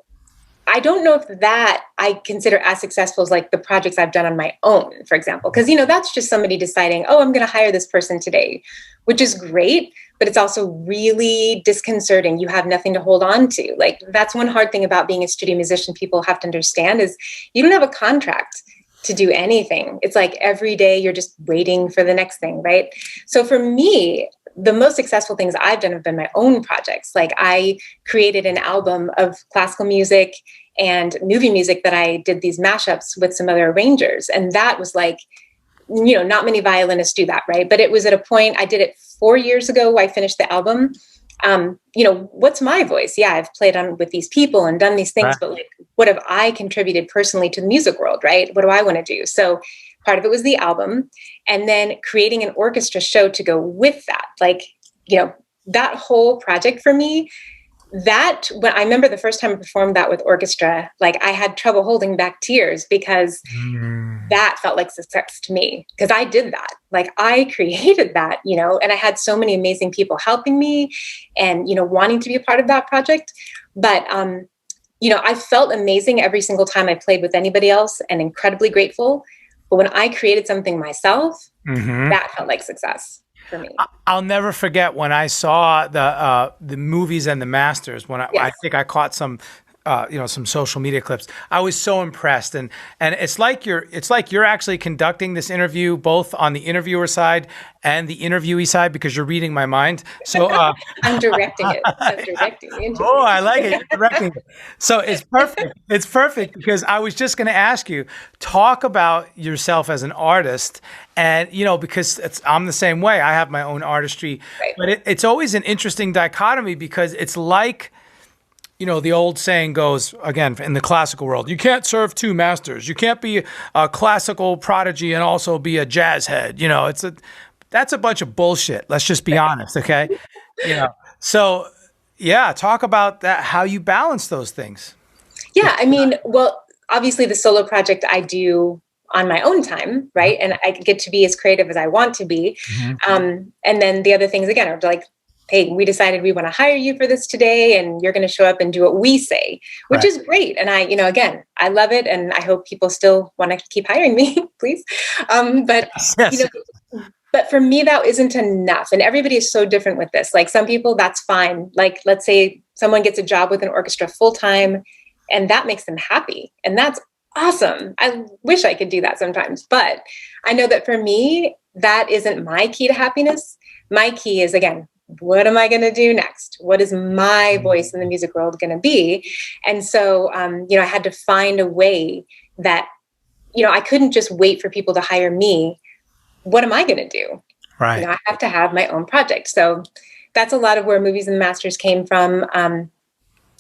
I don't know if that I consider as successful as like the projects I've done on my own, for example, because, that's just somebody deciding, oh, I'm going to hire this person today, which is great, but it's also really disconcerting. You have nothing to hold on to. Like that's one hard thing about being a studio musician people have to understand is you don't have a contract to do anything. It's like every day you're just waiting for the next thing, right? So for me, the most successful things I've done have been my own projects. Like I created an album of classical music and movie music that I did these mashups with some other arrangers. And that was like, not many violinists do that, right? But it was at a point, I did it 4 years ago, I finished the album. What's my voice? Yeah, I've played on with these people and done these things, but like, what have I contributed personally to the music world, right? What do I want to do? So part of it was the album, and then creating an orchestra show to go with that. Like, that whole project for me, when I remember the first time I performed that with orchestra, like I had trouble holding back tears because that felt like success to me because I did that. Like I created that, and I had so many amazing people helping me and, wanting to be a part of that project. But, I felt amazing every single time I played with anybody else and incredibly grateful. But when I created something myself, that felt like success for me. I'll never forget when I saw the movies and the masters. When I think I caught some some social media clips. I was so impressed, and it's like you're actually conducting this interview both on the interviewer side and the interviewee side, because you're reading my mind. So I'm directing it. I'm directing the interview. oh, I like it. You're directing it. So it's perfect. It's perfect, because I was just going to ask you, talk about yourself as an artist, and because I'm the same way. I have my own artistry, Right. but it's always an interesting dichotomy, because it's like, the old saying goes, again, in the classical world, you can't serve two masters. You can't be a classical prodigy and also be a jazz head. That's a bunch of bullshit. Let's just be honest, okay? So yeah, talk about that, how you balance those things. Yeah, I mean, well, obviously the solo project I do on my own time, right? And I get to be as creative as I want to be. And then the other things, again, are like, hey, we decided we want to hire you for this today, and you're going to show up and do what we say, which Right. is great. And again, I love it. And I hope people still want to keep hiring me, please. But, Yes. but for me, that isn't enough. And everybody is so different with this. Like some people, that's fine. Like, let's say someone gets a job with an orchestra full time, and that makes them happy. And that's awesome. I wish I could do that sometimes. But I know that for me, that isn't my key to happiness. My key is, again, what am I going to do next? What is my voice in the music world going to be? And so, I had to find a way that, I couldn't just wait for people to hire me. What am I going to do? Right. I have to have my own project. So that's a lot of where Movies and Masters came from.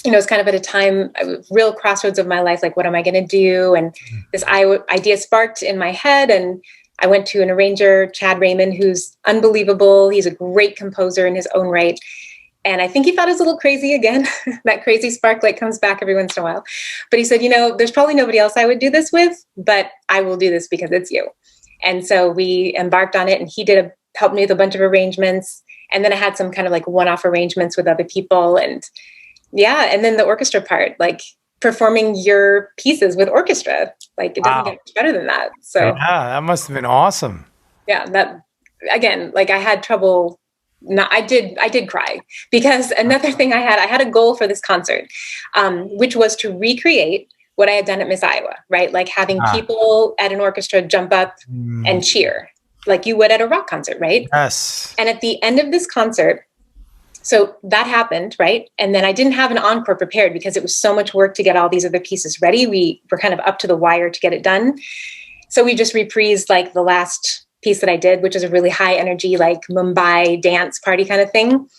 It's kind of at a time, a real crossroads of my life. Like, what am I going to do? And this idea sparked in my head, and I went to an arranger, Chad Raymond, who's unbelievable. He's a great composer in his own right. And I think he thought it was a little crazy again. That crazy spark like comes back every once in a while. But he said, there's probably nobody else I would do this with, but I will do this because it's you. And so we embarked on it, and he helped me with a bunch of arrangements. And then I had some kind of like one-off arrangements with other people. And yeah, and then the orchestra part, like performing your pieces with orchestra, like it doesn't get much better than that. So yeah, that must have been awesome. Yeah, that again, like I had trouble. I did cry, because another thing I had a goal for this concert, which was to recreate what I had done at Miss Iowa, right? Like having people at an orchestra jump up and cheer like you would at a rock concert, right? Yes. And at the end of this concert, so that happened, right? And then I didn't have an encore prepared because it was so much work to get all these other pieces ready. We were kind of up to the wire to get it done. So we just reprised like the last piece that I did, which is a really high energy, like Mumbai dance party kind of thing.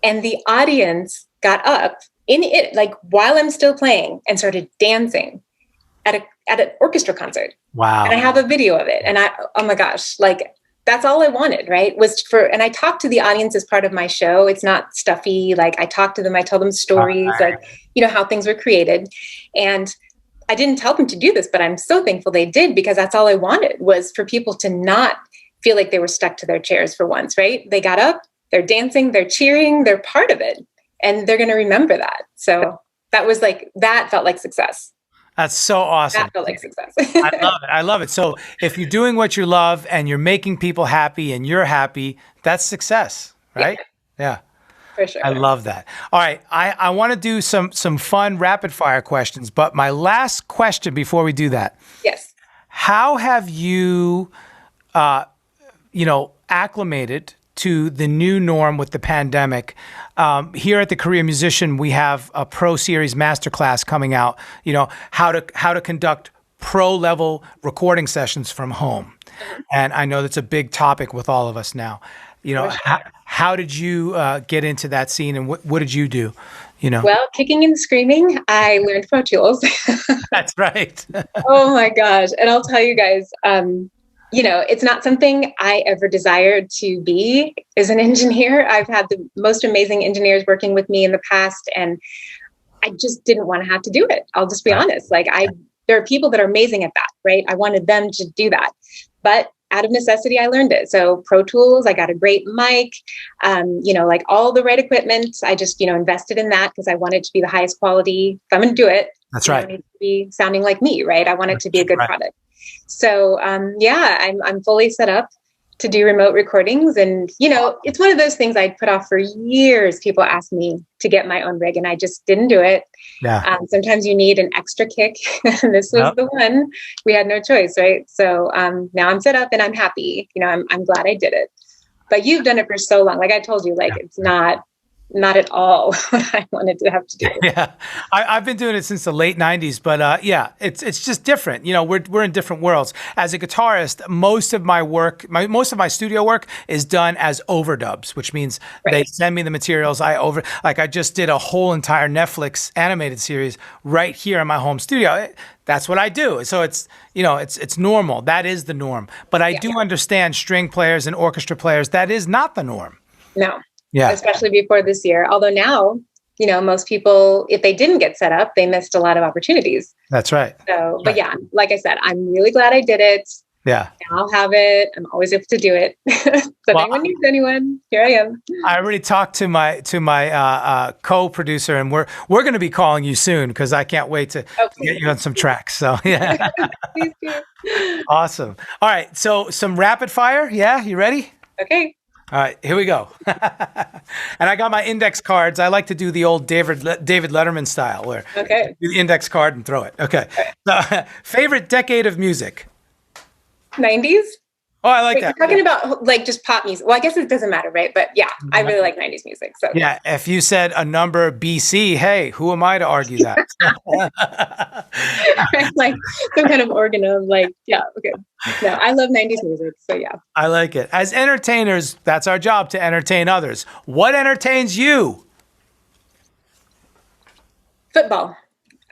And the audience got up in it, like while I'm still playing, and started dancing at an orchestra concert. Wow. And I have a video of it. And oh my gosh, like that's all I wanted, right? And I talked to the audience as part of my show. It's not stuffy. Like I talk to them, I tell them stories, like, how things were created. And I didn't tell them to do this, but I'm so thankful they did, because that's all I wanted, was for people to not feel like they were stuck to their chairs for once, right? They got up, they're dancing, they're cheering, they're part of it, and they're going to remember that. So that felt like success. That's so awesome. That felt like success. I love it. I love it. So if you're doing what you love and you're making people happy and you're happy, that's success, right? Yeah. For sure. I love that. All right. I want to do some fun rapid fire questions, but my last question before we do that. Yes. How have you, acclimated to the new norm with the pandemic? Here at the Career Musician, we have a Pro Series Masterclass coming out, how to conduct pro level recording sessions from home. And I know that's a big topic with all of us now. How did you get into that scene, and what did you do? Well, kicking and screaming, I learned Pro Tools. That's right. Oh my gosh. And I'll tell you guys, it's not something I ever desired to be as an engineer. I've had the most amazing engineers working with me in the past, and I just didn't want to have to do it. I'll just be honest. Like there are people that are amazing at that, right? I wanted them to do that, but out of necessity, I learned it. So Pro Tools, I got a great mic, like all the right equipment. I just, invested in that because I wanted it to be the highest quality. If I'm going to do it, that's right. It needs to be sounding like me, right? I want it to be a good product. So, I'm fully set up. to do remote recordings. And, it's one of those things I'd put off for years. People asked me to get my own rig and I just didn't do it. Yeah. Sometimes you need an extra kick. And this was the one. We had no choice, right? So now I'm set up and I'm happy. I'm glad I did it. But you've done it for so long. Like I told you, it's not at all what I wanted to have to do. Yeah, I've been doing it since the late 90s, but it's just different. We're in different worlds. As a guitarist, most of my work, most of my studio work is done as overdubs, which means they send me the materials. I just did a whole entire Netflix animated series right here in my home studio. That's what I do. So it's normal. That is the norm. But I do understand string players and orchestra players. That is not the norm. No. Yeah. Especially before this year. Although now, most people, if they didn't get set up, they missed a lot of opportunities. That's right. So, but yeah, like I said, I'm really glad I did it. Yeah. I'll have it. I'm always able to do it. So if anyone needs anyone, here I am. I already talked to my co-producer, and we're going to be calling you soon because I can't wait to get you on some tracks. So yeah. Please do. Awesome. All right. So some rapid fire. Yeah. You ready? Okay. All right, here we go. And I got my index cards. I like to do the old David Letterman style, where do the index card and throw it. Okay. So, favorite decade of music? 90s. Oh, I like that. You're talking about just pop music. Well, I guess it doesn't matter, right? But yeah, I really like 90s music. So yeah, if you said a number BC, hey, who am I to argue that? Like some kind of organ of okay. No, I love 90s music. So yeah. I like it. As entertainers, that's our job, to entertain others. What entertains you? Football.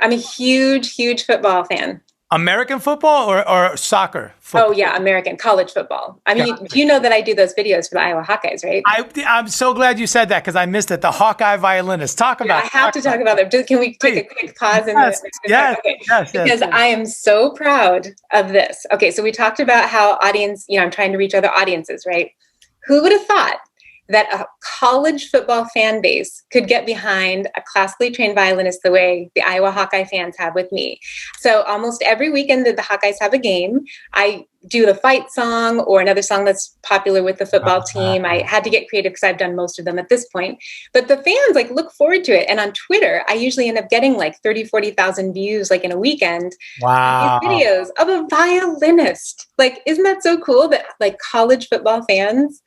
I'm a huge, huge football fan. American football or soccer football? Oh, yeah, American college football. I mean, you know that I do those videos for the Iowa Hawkeyes, right? I'm so glad you said that because I missed it. The Hawkeye Violinist. Talk about it. I have to talk about them. Can we take a quick pause? Yes. Because I am so proud of this. Okay, so we talked about how I'm trying to reach other audiences, right? Who would have thought that a college football fan base could get behind a classically trained violinist the way the Iowa Hawkeye fans have with me? So almost every weekend that the Hawkeyes have a game, I do the fight song or another song that's popular with the football team. I had to get creative because I've done most of them at this point. But the fans look forward to it. And on Twitter, I usually end up getting 30, 40,000 views in a weekend. Wow. These videos of a violinist. Isn't that so cool that college football fans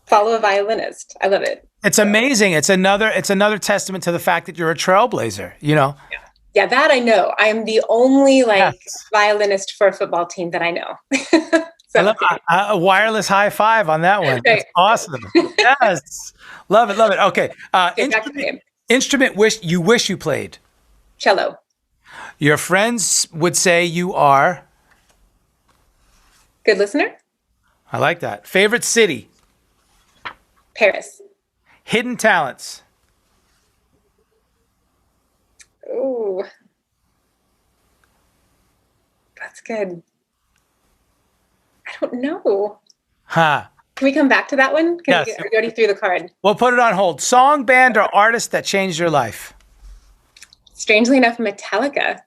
follow a violinist? I love it. It's amazing. It's another testament to the fact that you're a trailblazer, Yeah, that I know. I'm the only violinist for a football team that I know. So, I love a wireless high five on that one. That's awesome. Yes. Love it. Okay. Instrument wish you played. Cello. Your friends would say you are? Good listener. I like that. Favorite city? Paris. Hidden talents? Ooh. That's good. I don't know. Huh. Can we come back to that one? Yes. We already threw the card. We'll put it on hold. Song, band, or artist that changed your life? Strangely enough, Metallica.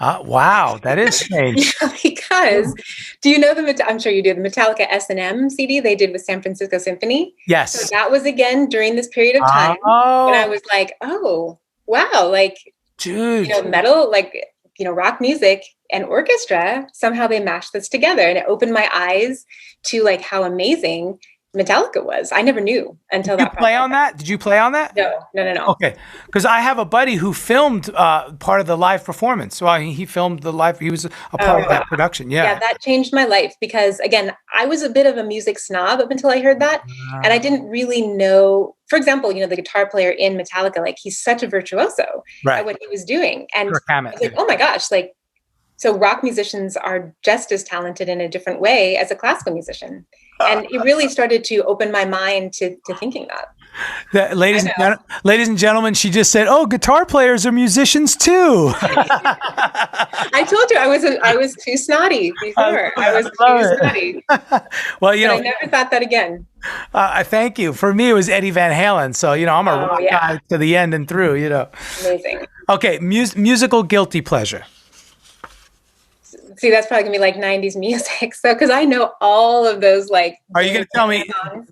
Wow, that is strange. Because, do you know I'm sure you do, the Metallica S&M CD they did with San Francisco Symphony? Yes. So that was, again, during this period of time when I was like, oh, wow, dude, metal, rock music and orchestra, somehow they mashed this together. And it opened my eyes to how amazing Metallica was. I never knew until that. Did you play on that? No. Okay. Because I have a buddy who filmed part of the live performance. Well, he filmed the live. He was a part of that production. Yeah. Yeah, that changed my life because, again, I was a bit of a music snob up until I heard that. And I didn't really know, for example, the guitar player in Metallica, he's such a virtuoso at what he was doing. And I was like, oh my gosh, so rock musicians are just as talented in a different way as a classical musician. And it really started to open my mind to thinking that. Ladies and gentlemen, she just said, "Oh, guitar players are musicians too." I told you I was too snotty before. I was too snotty. Well, I never thought that again. Thank you. For me, it was Eddie Van Halen. So I'm a rock guy to the end and through. Amazing. Okay, musical guilty pleasure. See, that's probably gonna be like 90s music. So, because I know all of those, like. Are you going to tell me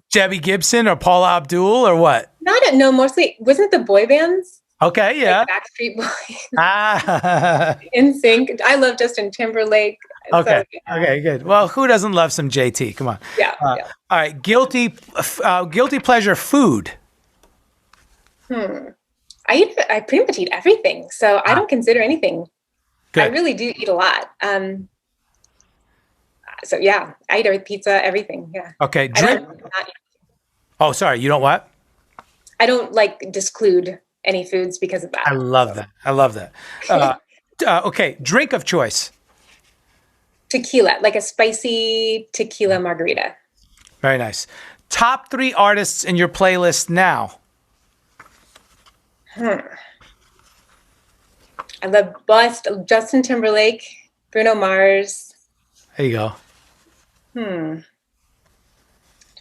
Debbie Gibson or Paula Abdul or what? No, mostly, wasn't it the boy bands? Okay, yeah. Like Backstreet Boys. Ah. NSYNC. I love Justin Timberlake. Okay. So, yeah. Okay, good. Well, who doesn't love some JT? Come on. Yeah. All right. Guilty pleasure food. I pretty much eat everything, so I don't consider anything. Good. I really do eat a lot. So yeah, I eat pizza, everything. Yeah. Okay. I Drink. don't not eat. Oh, sorry. You don't what? I don't like disclude any foods because of that. I love that. I love that. Okay. Drink of choice. Tequila, like a spicy tequila margarita. Very nice. Top 3 artists in your playlist now. I love Justin Timberlake, Bruno Mars. There you go. I'm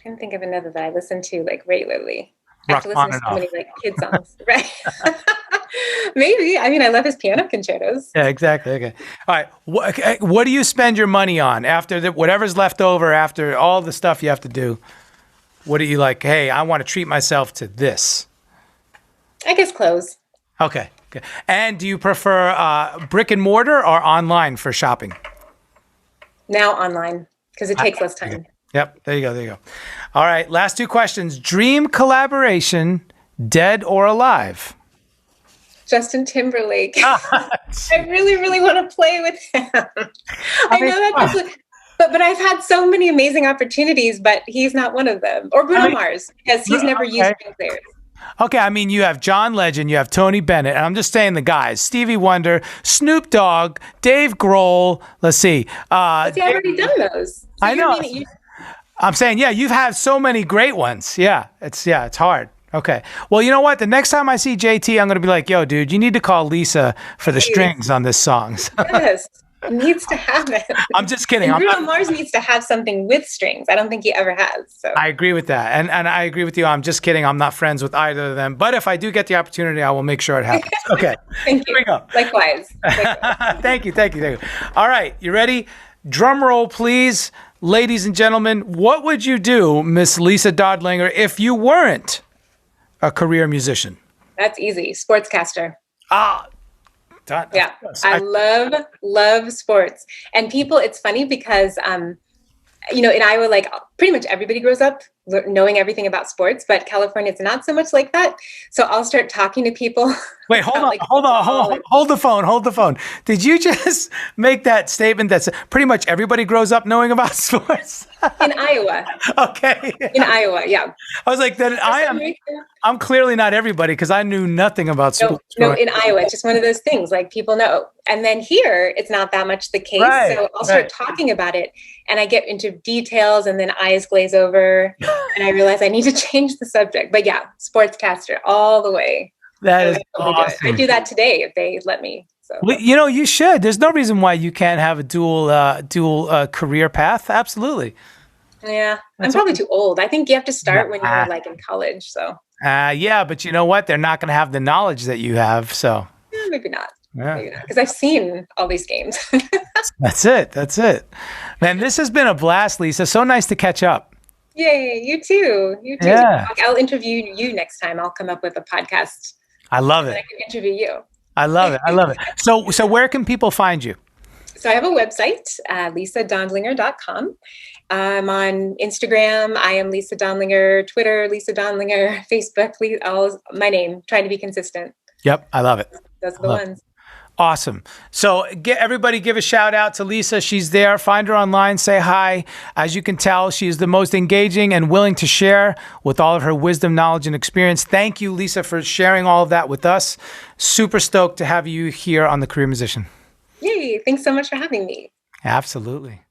trying to think of another that I listen to like regularly. I have to Rock listen to on so and many like kid songs, right? Maybe. I mean, I love his piano concertos. Yeah, exactly. Okay. All right. What do you spend your money on after whatever's left over after all the stuff you have to do? What do you like? Hey, I want to treat myself to this. I guess clothes. Okay. And do you prefer brick and mortar or online for shopping? Now online because it takes less time. Yep. There you go. All right. Last 2 questions. Dream collaboration, dead or alive? Justin Timberlake. I really, really want to play with him. I know that, but I've had so many amazing opportunities, but he's not one of them. Or Bruno Mars, because he's never used string players. Okay, I mean, you have John Legend, you have Tony Bennett, and I'm just saying the guys: Stevie Wonder, Snoop Dogg, Dave Grohl. Let's see. But see, I've already done those. So I know. I'm saying, yeah, you've had so many great ones. Yeah, it's hard. Okay. Well, you know what? The next time I see JT, I'm going to be like, yo, dude, you need to call Lisa for the strings on this song. Yes. Needs to have it. I'm just kidding. And Bruno Mars needs to have something with strings. I don't think he ever has. So I agree with that. And I agree with you. I'm just kidding. I'm not friends with either of them. But if I do get the opportunity, I will make sure it happens. Okay. Thank you. Here we go. Likewise. Thank you. All right. You ready? Drum roll, please. Ladies and gentlemen, what would you do, Miss Lisa Dondlinger, if you weren't a career musician? That's easy. Sportscaster. Done. Yeah. I love sports. And people, it's funny because, in Iowa, like pretty much everybody grows up knowing everything about sports, but California, it's not so much like that. So I'll start talking to people. Wait, hold the phone. Did you just make that statement that pretty much everybody grows up knowing about sports? In Iowa. Okay. In Iowa, yeah. I was like, I'm clearly not everybody because I knew nothing about sports. No, in Iowa, it's just one of those things like people know. And then here, it's not that much the case. Right, so I'll start talking about it and I get into details and then eyes glaze over and I realize I need to change the subject. But yeah, sportscaster all the way. That is awesome. I do that today if they let me. So. Well, you should. There's no reason why you can't have a dual career path. Absolutely. Yeah, I'm probably too old. I think you have to start when you're like in college. So. Yeah, but you know what? They're not going to have the knowledge that you have. So. Yeah, maybe not. Yeah. Because I've seen all these games. That's it. Man, this has been a blast, Lisa. So nice to catch up. Yay, you too. Yeah. I'll interview you next time. I'll come up with a podcast. I love it. I can interview you. I love it. So where can people find you? So I have a website, lisadondlinger.com. I'm on Instagram. I am Lisa Dondlinger, Twitter, Lisa Dondlinger, Facebook, my name, trying to be consistent. Yep. I love it. Those are the ones. Awesome. So everybody give a shout out to Lisa. She's there. Find her online. Say hi. As you can tell, she is the most engaging and willing to share with all of her wisdom, knowledge, and experience. Thank you, Lisa, for sharing all of that with us. Super stoked to have you here on The Career Musician. Yay. Thanks so much for having me. Absolutely.